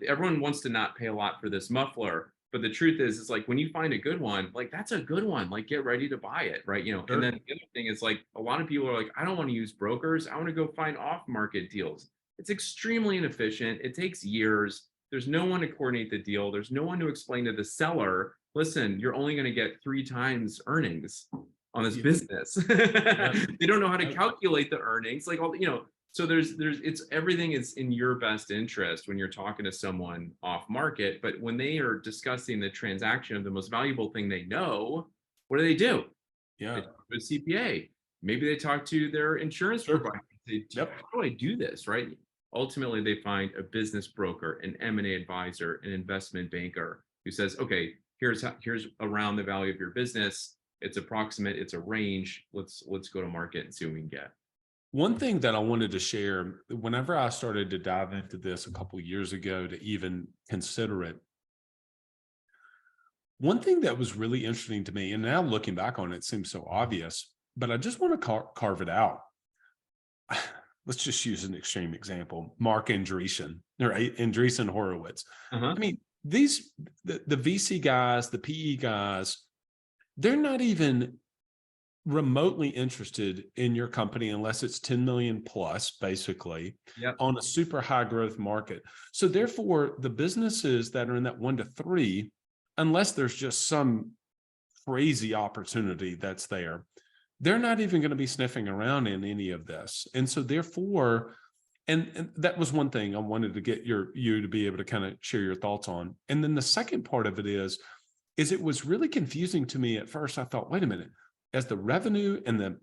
everyone wants to not pay a lot for this muffler. But the truth is like when you find a good one, like that's a good one, like get ready to buy it, right? Sure. And then the other thing is like a lot of people are like, I don't want to use brokers. I want to go find off-market deals. It's extremely inefficient. It takes years. There's no one to coordinate the deal. There's no one to explain to the seller, listen, you're only going to get 3 times earnings on this business. They don't know how to calculate the earnings. Like so it's everything is in your best interest when you're talking to someone off market, but when they are discussing the transaction of the most valuable thing they know, what do? Yeah. They talk to a CPA. Maybe they talk to their insurance provider. How do I do this, right? Ultimately, they find a business broker, an M&A advisor, an investment banker who says, okay, here's around the value of your business. It's approximate, it's a range. Let's go to market and see what we can get. One thing that I wanted to share, whenever I started to dive into this a couple of years ago to even consider it, one thing that was really interesting to me, and now looking back on it, seems so obvious, but I just want to carve it out. Let's just use an extreme example. Mark Andreessen, right? Andreessen Horowitz. Uh-huh. I mean, the VC guys, the PE guys, they're not even remotely interested in your company unless it's 10 million plus, basically, Yep. on a super high growth market. So therefore, the businesses that are in that 1 to 3, unless there's just some crazy opportunity that's there, they're not even going to be sniffing around in any of this. And so therefore, and that was one thing I wanted to get you to be able to kind of share your thoughts on. And then the second part of it is it was really confusing to me at first. I thought, wait a minute, as the revenue and the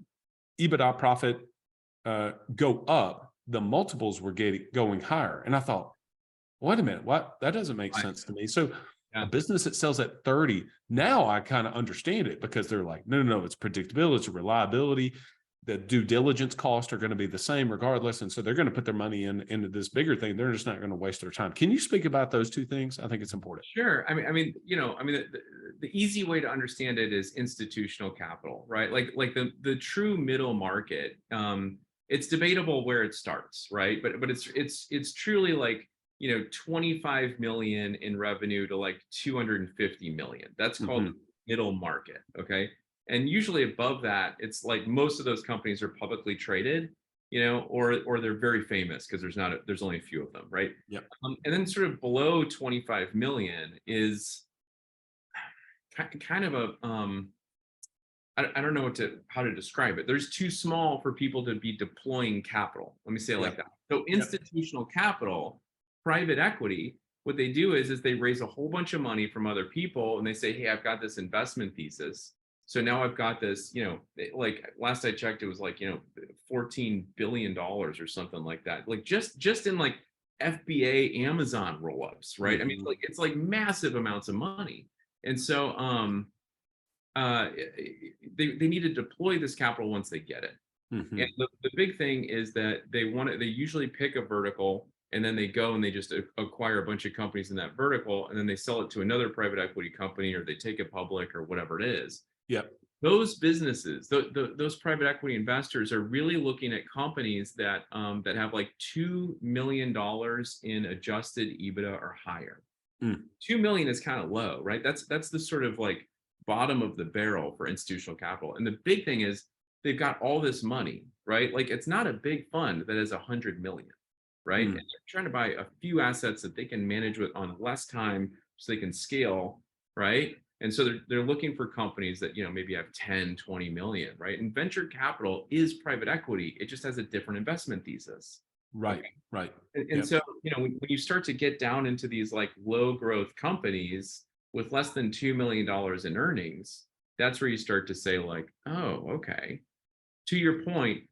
EBITDA profit go up, the multiples were going higher. And I thought, wait a minute, what? That doesn't make sense to me. So a business that sells at 30, now I kind of understand it, because they're like, no, it's predictability, it's reliability. The due diligence costs are going to be the same regardless. And so they're going to put their money into this bigger thing. They're just not going to waste their time. Can you speak about those two things? I think it's important. Sure. The easy way to understand it is institutional capital, right? Like the true middle market. It's debatable where it starts, right? But it's truly like, 25 million in revenue to like 250 million. That's called middle market. Okay. And usually above that, it's like most of those companies are publicly traded, or they're very famous because there's only a few of them, right? Yep. And then sort of below 25 million is kind of a I don't know how to describe it. There's too small for people to be deploying capital. Let me say it like that. So institutional capital, private equity, what they do is they raise a whole bunch of money from other people, and they say, hey, I've got this investment thesis. So now I've got this, like last I checked, it was like, $14 billion or something like that. Like just in like FBA Amazon roll-ups, right? I mean, it's like massive amounts of money. And so they need to deploy this capital once they get it. And the big thing is that they usually pick a vertical, and then they go and they just acquire a bunch of companies in that vertical, and then they sell it to another private equity company, or they take it public, or whatever it is. Yep. Those businesses, those private equity investors are really looking at companies that have like $2 million in adjusted EBITDA or higher. 2 million is kind of low, right? That's the sort of like bottom of the barrel for institutional capital. And the big thing is they've got all this money, right? Like it's not a big fund that has 100 million, right? And they're trying to buy a few assets that they can manage with on less time, so they can scale, right? And so they're looking for companies that, maybe have 10, 20 million, right? And venture capital is private equity. It just has a different investment thesis. Right, okay? right. And so, when you start to get down into these like low growth companies with less than $2 million in earnings, that's where you start to say like, oh, okay. To your point,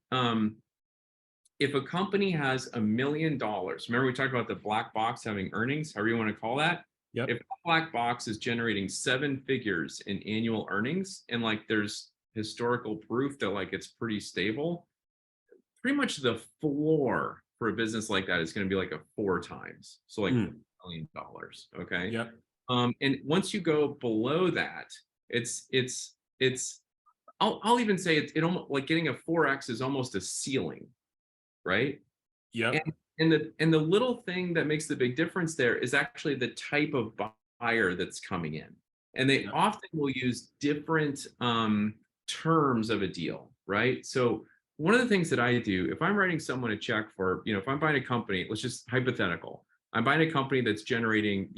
if a company has $1 million, remember we talked about the black box having earnings, however you want to call that. Yep. If that black box is generating 7 figures in annual earnings, and like there's historical proof that like it's pretty stable, pretty much the floor for a business like that is going to be like a 4 times. So like $1 million. Okay. Yep. And once you go below that, I'll even say it almost like getting a 4x is almost a ceiling, right? Yep. And the little thing that makes the big difference there is actually the type of buyer that's coming in. And they often will use different terms of a deal, right? So one of the things that I do, if I'm writing someone a check for, if I'm buying a company, let's just hypothetical, I'm buying a company that's generating,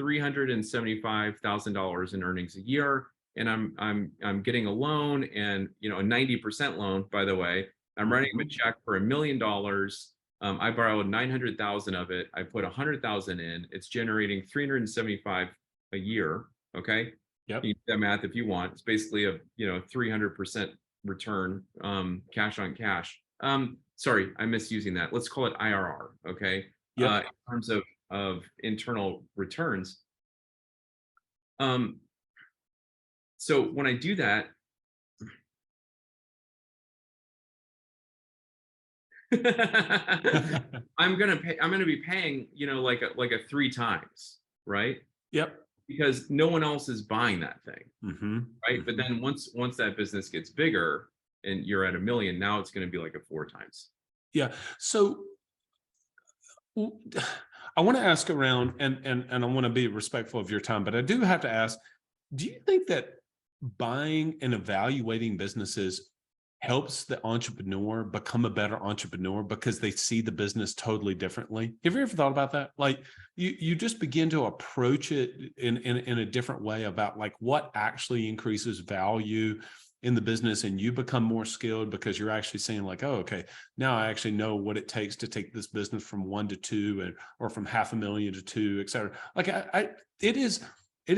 $375,000 in earnings a year, and I'm getting a loan, and a 90% loan, by the way. I'm writing them a check for $1 million. I borrowed 900,000 of it. I put 100,000 in. It's generating 375 a year. Okay. Yep. You can do that math if you want. It's basically a 300% return, cash on cash. Sorry, I'm misusing that. Let's call it IRR. Okay. Yep. In terms of internal returns. So when I do that, I'm gonna be paying, like a 3 times, right? Yep. Because no one else is buying that thing, Mm-hmm. right? But then once that business gets bigger and you're at 1 million, now it's going to be like a 4 times. Yeah. So w- I want to ask around, and I want to be respectful of your time, but I do have to ask, do you think that buying and evaluating businesses helps the entrepreneur become a better entrepreneur because they see the business totally differently? Have you ever thought about that? Like you just begin to approach it in a different way about like what actually increases value in the business, and you become more skilled because you're actually saying like, oh, okay, now I actually know what it takes to take this business from 1 to 2, and or from 500,000 to 2, et cetera. Like it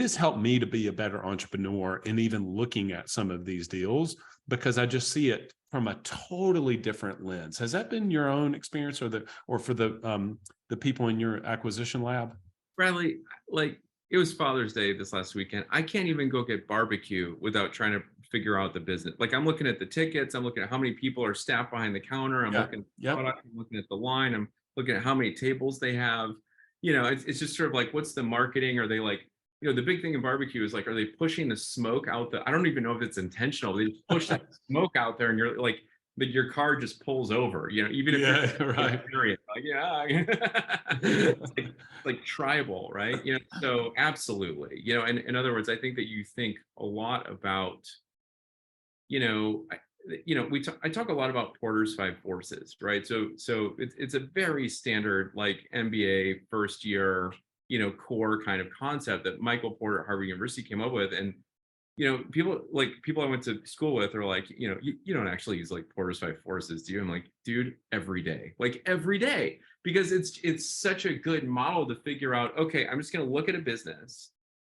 has helped me to be a better entrepreneur in even looking at some of these deals because I just see it from a totally different lens. Has that been your own experience, or for the people in your acquisition lab? Bradley, like it was Father's Day this last weekend. I can't even go get barbecue without trying to figure out the business. Like I'm looking at the tickets, I'm looking at how many people are staffed behind the counter, I'm Yeah. looking at the Yep. product, I'm looking at the line, I'm looking at how many tables they have. It's just sort of like, what's the marketing? Are they like, the big thing in barbecue is like, are they pushing the smoke out I don't even know if it's intentional. They just push that smoke out there and you're like, but your car just pulls over, even if Yeah. you're Right. like, yeah, it's like tribal, right? So absolutely, in other words, I think that you think a lot about, I talk a lot about Porter's 5 forces, right? So it's a very standard like MBA first year, core kind of concept that Michael Porter at Harvard University came up with. And people I went to school with are like, you don't actually use like Porter's 5 forces, do you? I'm like, dude, every day, like every day, because it's such a good model to figure out, okay, I'm just going to look at a business.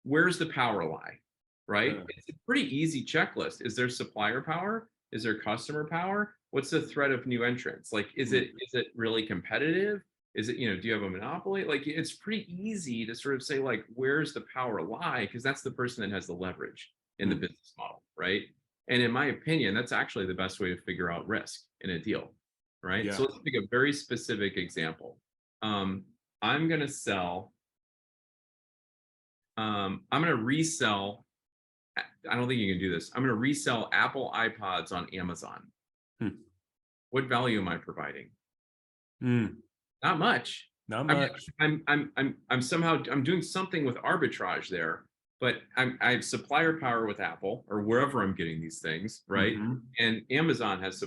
Where's the power lie, right? Yeah. It's a pretty easy checklist. Is there supplier power? Is there customer power? What's the threat of new entrants? Like, is it really competitive? Is it, do you have a monopoly? Like, it's pretty easy to sort of say, like, where's the power lie? Because that's the person that has the leverage in the business model, right? And in my opinion, that's actually the best way to figure out risk in a deal, right? Yeah. So let's take a very specific example. I'm going to sell, I'm going to resell, I don't think you can do this. I'm going to resell Apple iPods on Amazon. What value am I providing? Not much. Not much. I'm somehow doing something with arbitrage there, but I have supplier power with Apple or wherever I'm getting these things, right? And Amazon has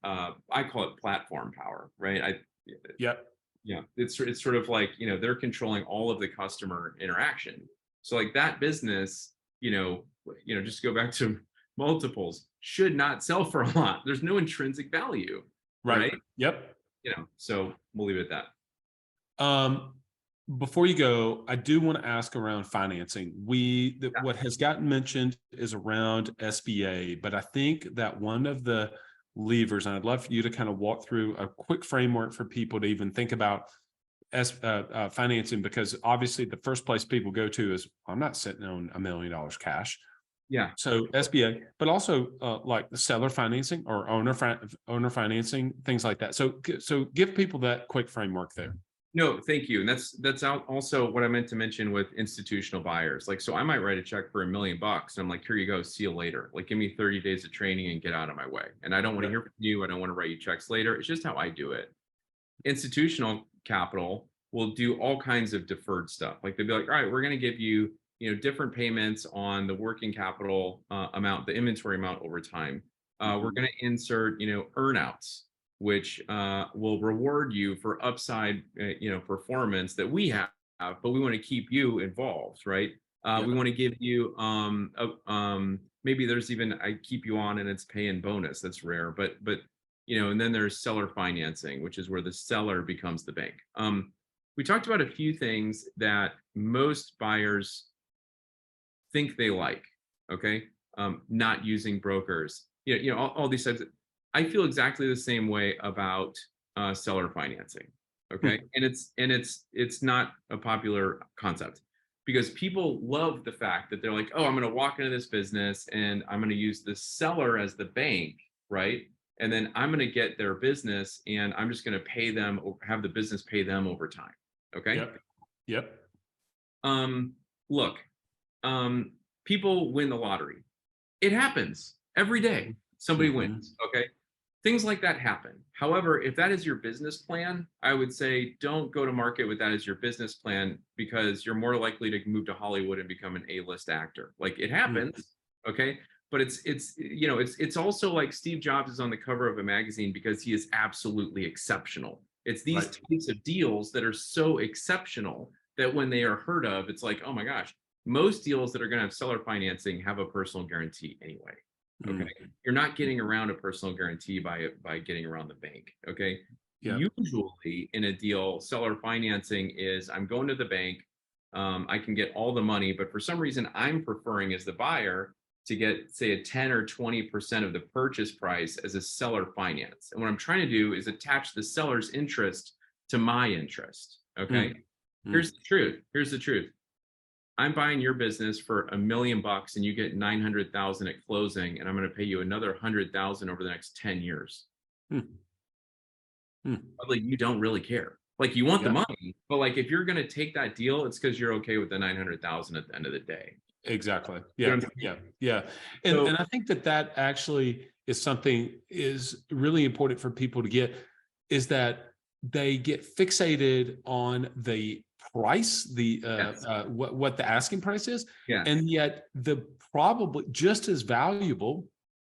I call it platform power, right? Yep. Yeah, it's sort of like, they're controlling all of the customer interaction. So like that business, just go back to multiples, should not sell for a lot. There's no intrinsic value, right? Yep. So we'll leave it at that. Before you go, I do want to ask around financing. What has gotten mentioned is around SBA, but I think that one of the levers, and I'd love for you to kind of walk through a quick framework for people to even think about financing, because obviously the first place people go to is, I'm not sitting on $1 million cash. Yeah. So SBA, but also like the seller financing or owner financing, things like that. So give people that quick framework there. No, thank you. And that's also what I meant to mention with institutional buyers. Like, so I might write a check for $1 million and I'm like, here you go, see you later. Like, give me 30 days of training and get out of my way. And I don't want to hear from you. I don't want to write you checks later. It's just how I do it. Institutional capital will do all kinds of deferred stuff. Like they'll be like, all right, we're going to give you, different payments on the working capital amount, the inventory amount over time. We're going to insert, earnouts, which will reward you for upside, performance that we have, but we want to keep you involved, right? We want to give you, maybe there's even, I keep you on and it's pay and bonus. That's rare, but and then there's seller financing, which is where the seller becomes the bank. We talked about a few things that most buyers think they like, okay? Not using brokers, all these types of, I feel exactly the same way about seller financing, okay? And it's not a popular concept because people love the fact that they're like, oh, I'm going to walk into this business and I'm going to use the seller as the bank, right? and then I'm going to get their business, and I'm just going to pay them, or have the business pay them over time. Okay. Yep. Look, people win the lottery. It happens every day. Somebody wins. Okay. Things like that happen. However, if that is your business plan, I would say don't go to market with that as your business plan, because you're more likely to move to Hollywood and become an A-list actor. Like, it happens. Okay. But it's also like Steve Jobs is on the cover of a magazine because he is absolutely exceptional. It's these types of deals that are so exceptional that when they are heard of, it's like, oh my gosh, most deals that are going to have seller financing have a personal guarantee anyway. Okay. You're not getting around a personal guarantee by getting around the bank. Okay. Usually in a deal, seller financing is, I'm going to the bank. I can get all the money, but for some reason I'm preferring as the buyer to get, say, a 10 or 20% of the purchase price as a seller finance. And what I'm trying to do is attach the seller's interest to my interest. Okay. Here's the truth. Here's the truth. I'm buying your business for $1 million and you get 900,000 at closing, and I'm going to pay you another 100,000 over the next 10 years. Like, you don't really care. Like, you want the money, but like, if you're going to take that deal, it's because you're okay with the 900,000 at the end of the day. Exactly. Yeah. And I think that actually is something is really important for people to get, is that they get fixated on the price, what the asking price is. And yet the probably just as valuable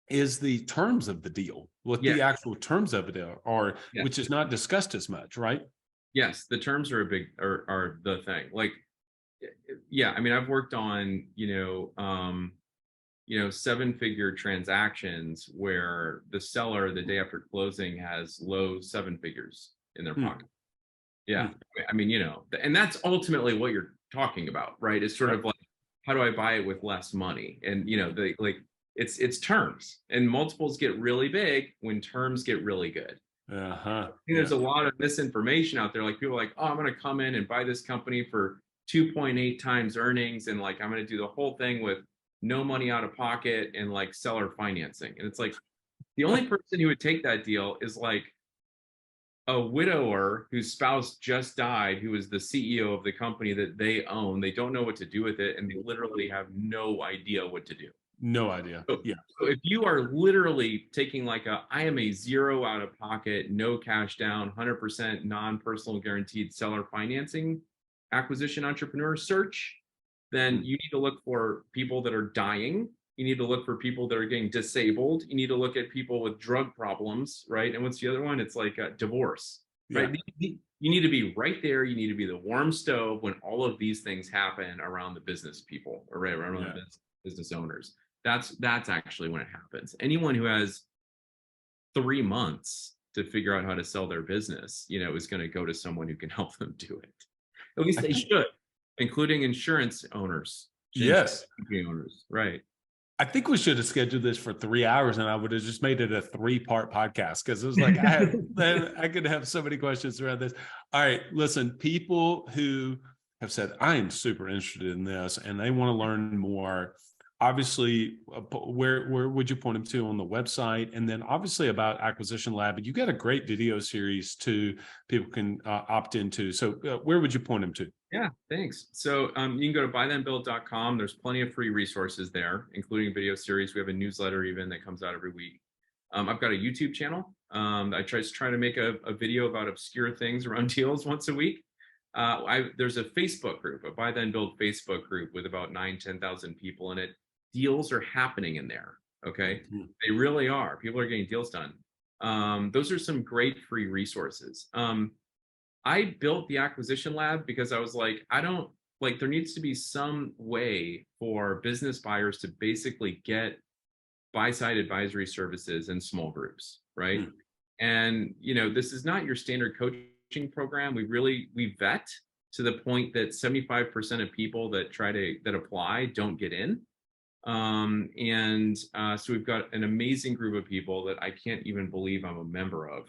is the terms of the deal, what the actual terms of it are, which is not discussed as much, right? Yes, the terms are are the thing. Like, I mean, I've worked on, 7-figure transactions where the seller, the day after closing, has low 7 figures in their pocket. I mean, and that's ultimately what you're talking about, right? It's sort of like, how do I buy it with less money? And, it's terms, and multiples get really big when terms get really good. I think there's a lot of misinformation out there. Like, people are like, oh, I'm going to come in and buy this company for 2.8 times earnings, and like, I'm going to do the whole thing with no money out of pocket and like seller financing. And it's like, the only person who would take that deal is like a widower whose spouse just died, who is the CEO of the company that they own. They don't know what to do with it, and they literally have no idea what to do. No idea. So if you are literally taking like I am a 0 out of pocket, no cash down, 100% non-personal guaranteed seller financing acquisition entrepreneur search, then you need to look for people that are dying. You need to look for people that are getting disabled. You need to look at people with drug problems, right? And what's the other one? It's like a divorce, right? You need to be right there. You need to be the warm stove when all of these things happen around the business people, or right around the business owners. That's actually when it happens. Anyone who has 3 months to figure out how to sell their business, is going to go to someone who can help them do it. At least they should, including insurance owners. Company owners, right? I think we should have scheduled this for 3 hours, and I would have just made it a 3-part podcast, because it was like I could have so many questions around this. All right, listen, people who have said, I am super interested in this and they want to learn more, obviously, where would you point them to on the website? And then obviously about Acquisition Lab, you got a great video series too, people can opt into. So where would you point them to? Yeah, thanks. So you can go to buythenbuild.com. There's plenty of free resources there, including a video series. We have a newsletter even that comes out every week. I've got a YouTube channel. I try to make a video about obscure things around deals once a week. There's a Facebook group, a Buy Then Build Facebook group with about 10,000 people in it. Deals are happening in there. Okay. They really are. People are getting deals done. Those are some great free resources. I built the Acquisition Lab because I was like, there needs to be some way for business buyers to basically get buy-side advisory services in small groups, right? And, this is not your standard coaching program. We vet to the point that 75% of people that apply don't get in. So we've got an amazing group of people that I can't even believe I'm a member of.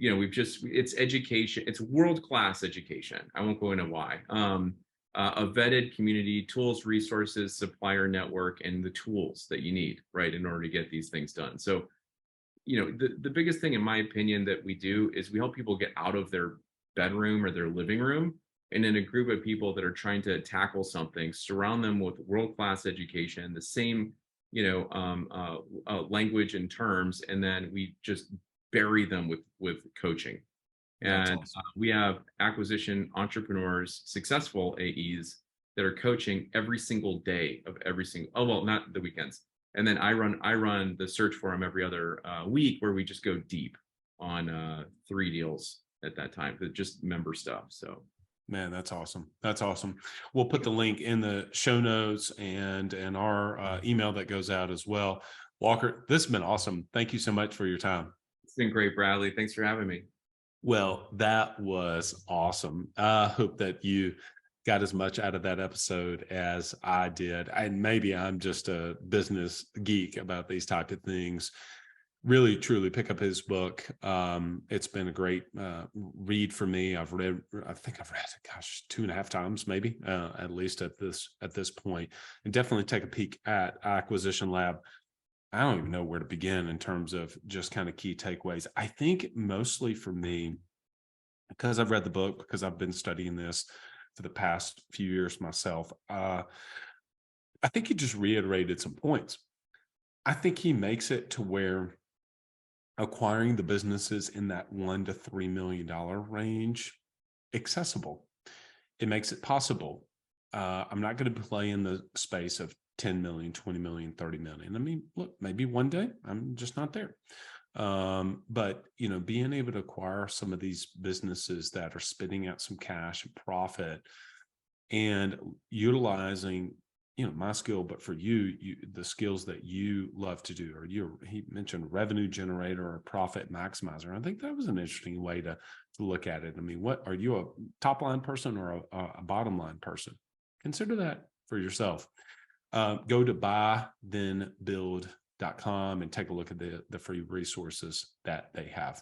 It's education, it's world-class education. I won't go into why. A vetted community, tools, resources, supplier network, and the tools that you need, right, in order to get these things done. So, the biggest thing, in my opinion, that we do is we help people get out of their bedroom or their living room, and in a group of people that are trying to tackle something, surround them with world-class education, the same, language and terms, and then we just bury them with coaching. That's And awesome. we have acquisition entrepreneurs, successful AEs that are coaching every single day of every single, oh, well, not the weekends. And then I run the search for them every other week, where we just go deep on 3 deals at that time, just member stuff. So Man, that's awesome. That's awesome. We'll put the link in the show notes and our email that goes out as well. Walker, this has been awesome. Thank you so much for your time. it's been great, Bradley. Thanks for having me. Well, that was awesome. I hope that you got as much out of that episode as I did. And maybe I'm just a business geek about these type of things. Really, truly pick up his book. It's been a great read for me. I think I've read it, 2.5 times, maybe, at least at this point. And definitely take a peek at Acquisition Lab. I don't even know where to begin in terms of just kind of key takeaways. I think mostly for me, because I've read the book, because I've been studying this for the past few years myself, I think he just reiterated some points. I think he makes it to where acquiring the businesses in that $1 to $3 million range accessible. It makes it possible. I'm not going to play in the space of 10 million, 20 million, 30 million. I mean, look, maybe one day I'm just not there. But being able to acquire some of these businesses that are spitting out some cash and profit, and utilizing my skill, but for you, the skills that you love to do, or he mentioned revenue generator or profit maximizer. I think that was an interesting way to look at it. I mean, what are you, a top line person or a bottom line person? Consider that for yourself. Go to buythenbuild.com and take a look at the free resources that they have.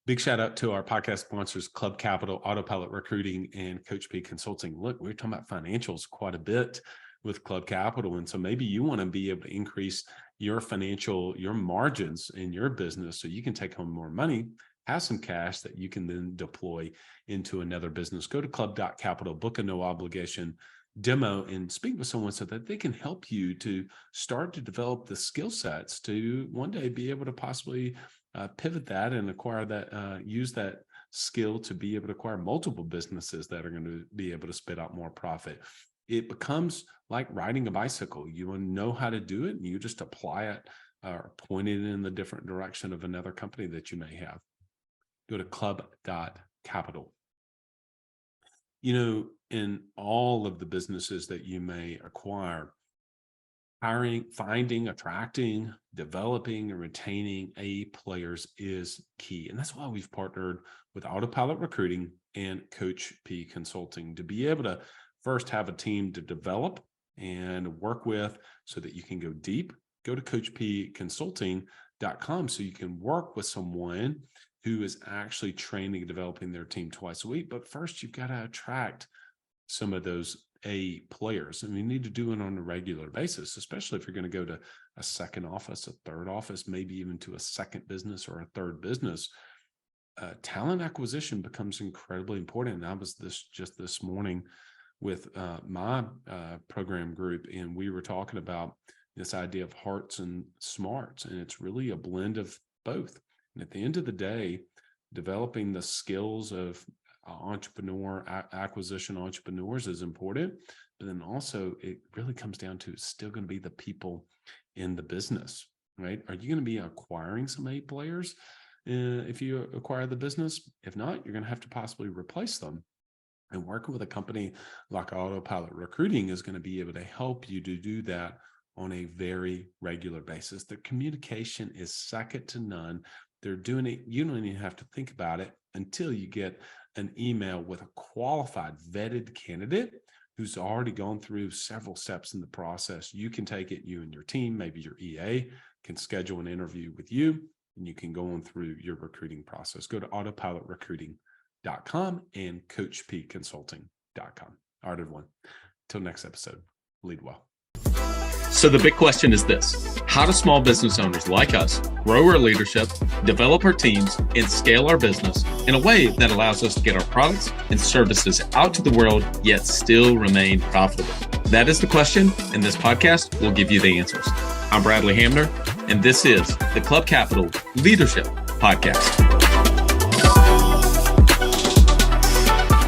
Big shout out to our podcast sponsors, Club Capital, Autopilot Recruiting, and Coach P Consulting. Look, we're talking about financials quite a bit with Club Capital. And so maybe you want to be able to increase your margins in your business so you can take home more money, have some cash that you can then deploy into another business. Go to club.capital, book a no obligation demo, and speak with someone so that they can help you to start to develop the skill sets to one day be able to possibly pivot that and acquire that, use that skill to be able to acquire multiple businesses that are going to be able to spit out more profit. It becomes like riding a bicycle. You know how to do it, and you just apply it or point it in the different direction of another company that you may have. Go to club.capital. In all of the businesses that you may acquire, finding, attracting, developing, and retaining A players is key. And that's why we've partnered with Autopilot Recruiting and Coach P Consulting to be able to first have a team to develop and work with so that you can go deep. Go to coachpconsulting.com so you can work with someone who is actually training and developing their team twice a week. But first, you've got to attract some of those A players, and you need to do it on a regular basis, especially if you're going to go to a second office, a third office, maybe even to a second business or a third business. Talent acquisition becomes incredibly important. And I was just this morning with my program group, and we were talking about this idea of hearts and smarts, and it's really a blend of both. And at the end of the day, developing the skills of acquisition entrepreneurs is important, but then also it really comes down to still going to be the people in the business, right? Are you going to be acquiring some A players if you acquire the business? If not, you're going to have to possibly replace them. And working with a company like Autopilot Recruiting is going to be able to help you to do that on a very regular basis. The communication is second to none. They're doing it. You don't even have to think about it until you get an email with a qualified, vetted candidate who's already gone through several steps in the process. You can take it, you and your team, maybe your EA can schedule an interview with you, and you can go on through your recruiting process. Go to autopilotrecruiting.com and coachpconsulting.com. All right, everyone. Till next episode, lead well. So the big question is this: how do small business owners like us grow our leadership, develop our teams, and scale our business in a way that allows us to get our products and services out to the world, yet still remain profitable? That is the question, and this podcast will give you the answers. I'm Bradley Hamner, and this is the Club Capital Leadership Podcast.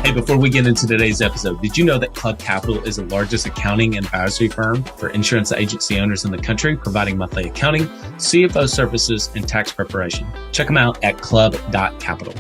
Hey, before we get into today's episode, did you know that Club Capital is the largest accounting and advisory firm for insurance agency owners in the country, providing monthly accounting, CFO services, and tax preparation? Check them out at club.capital.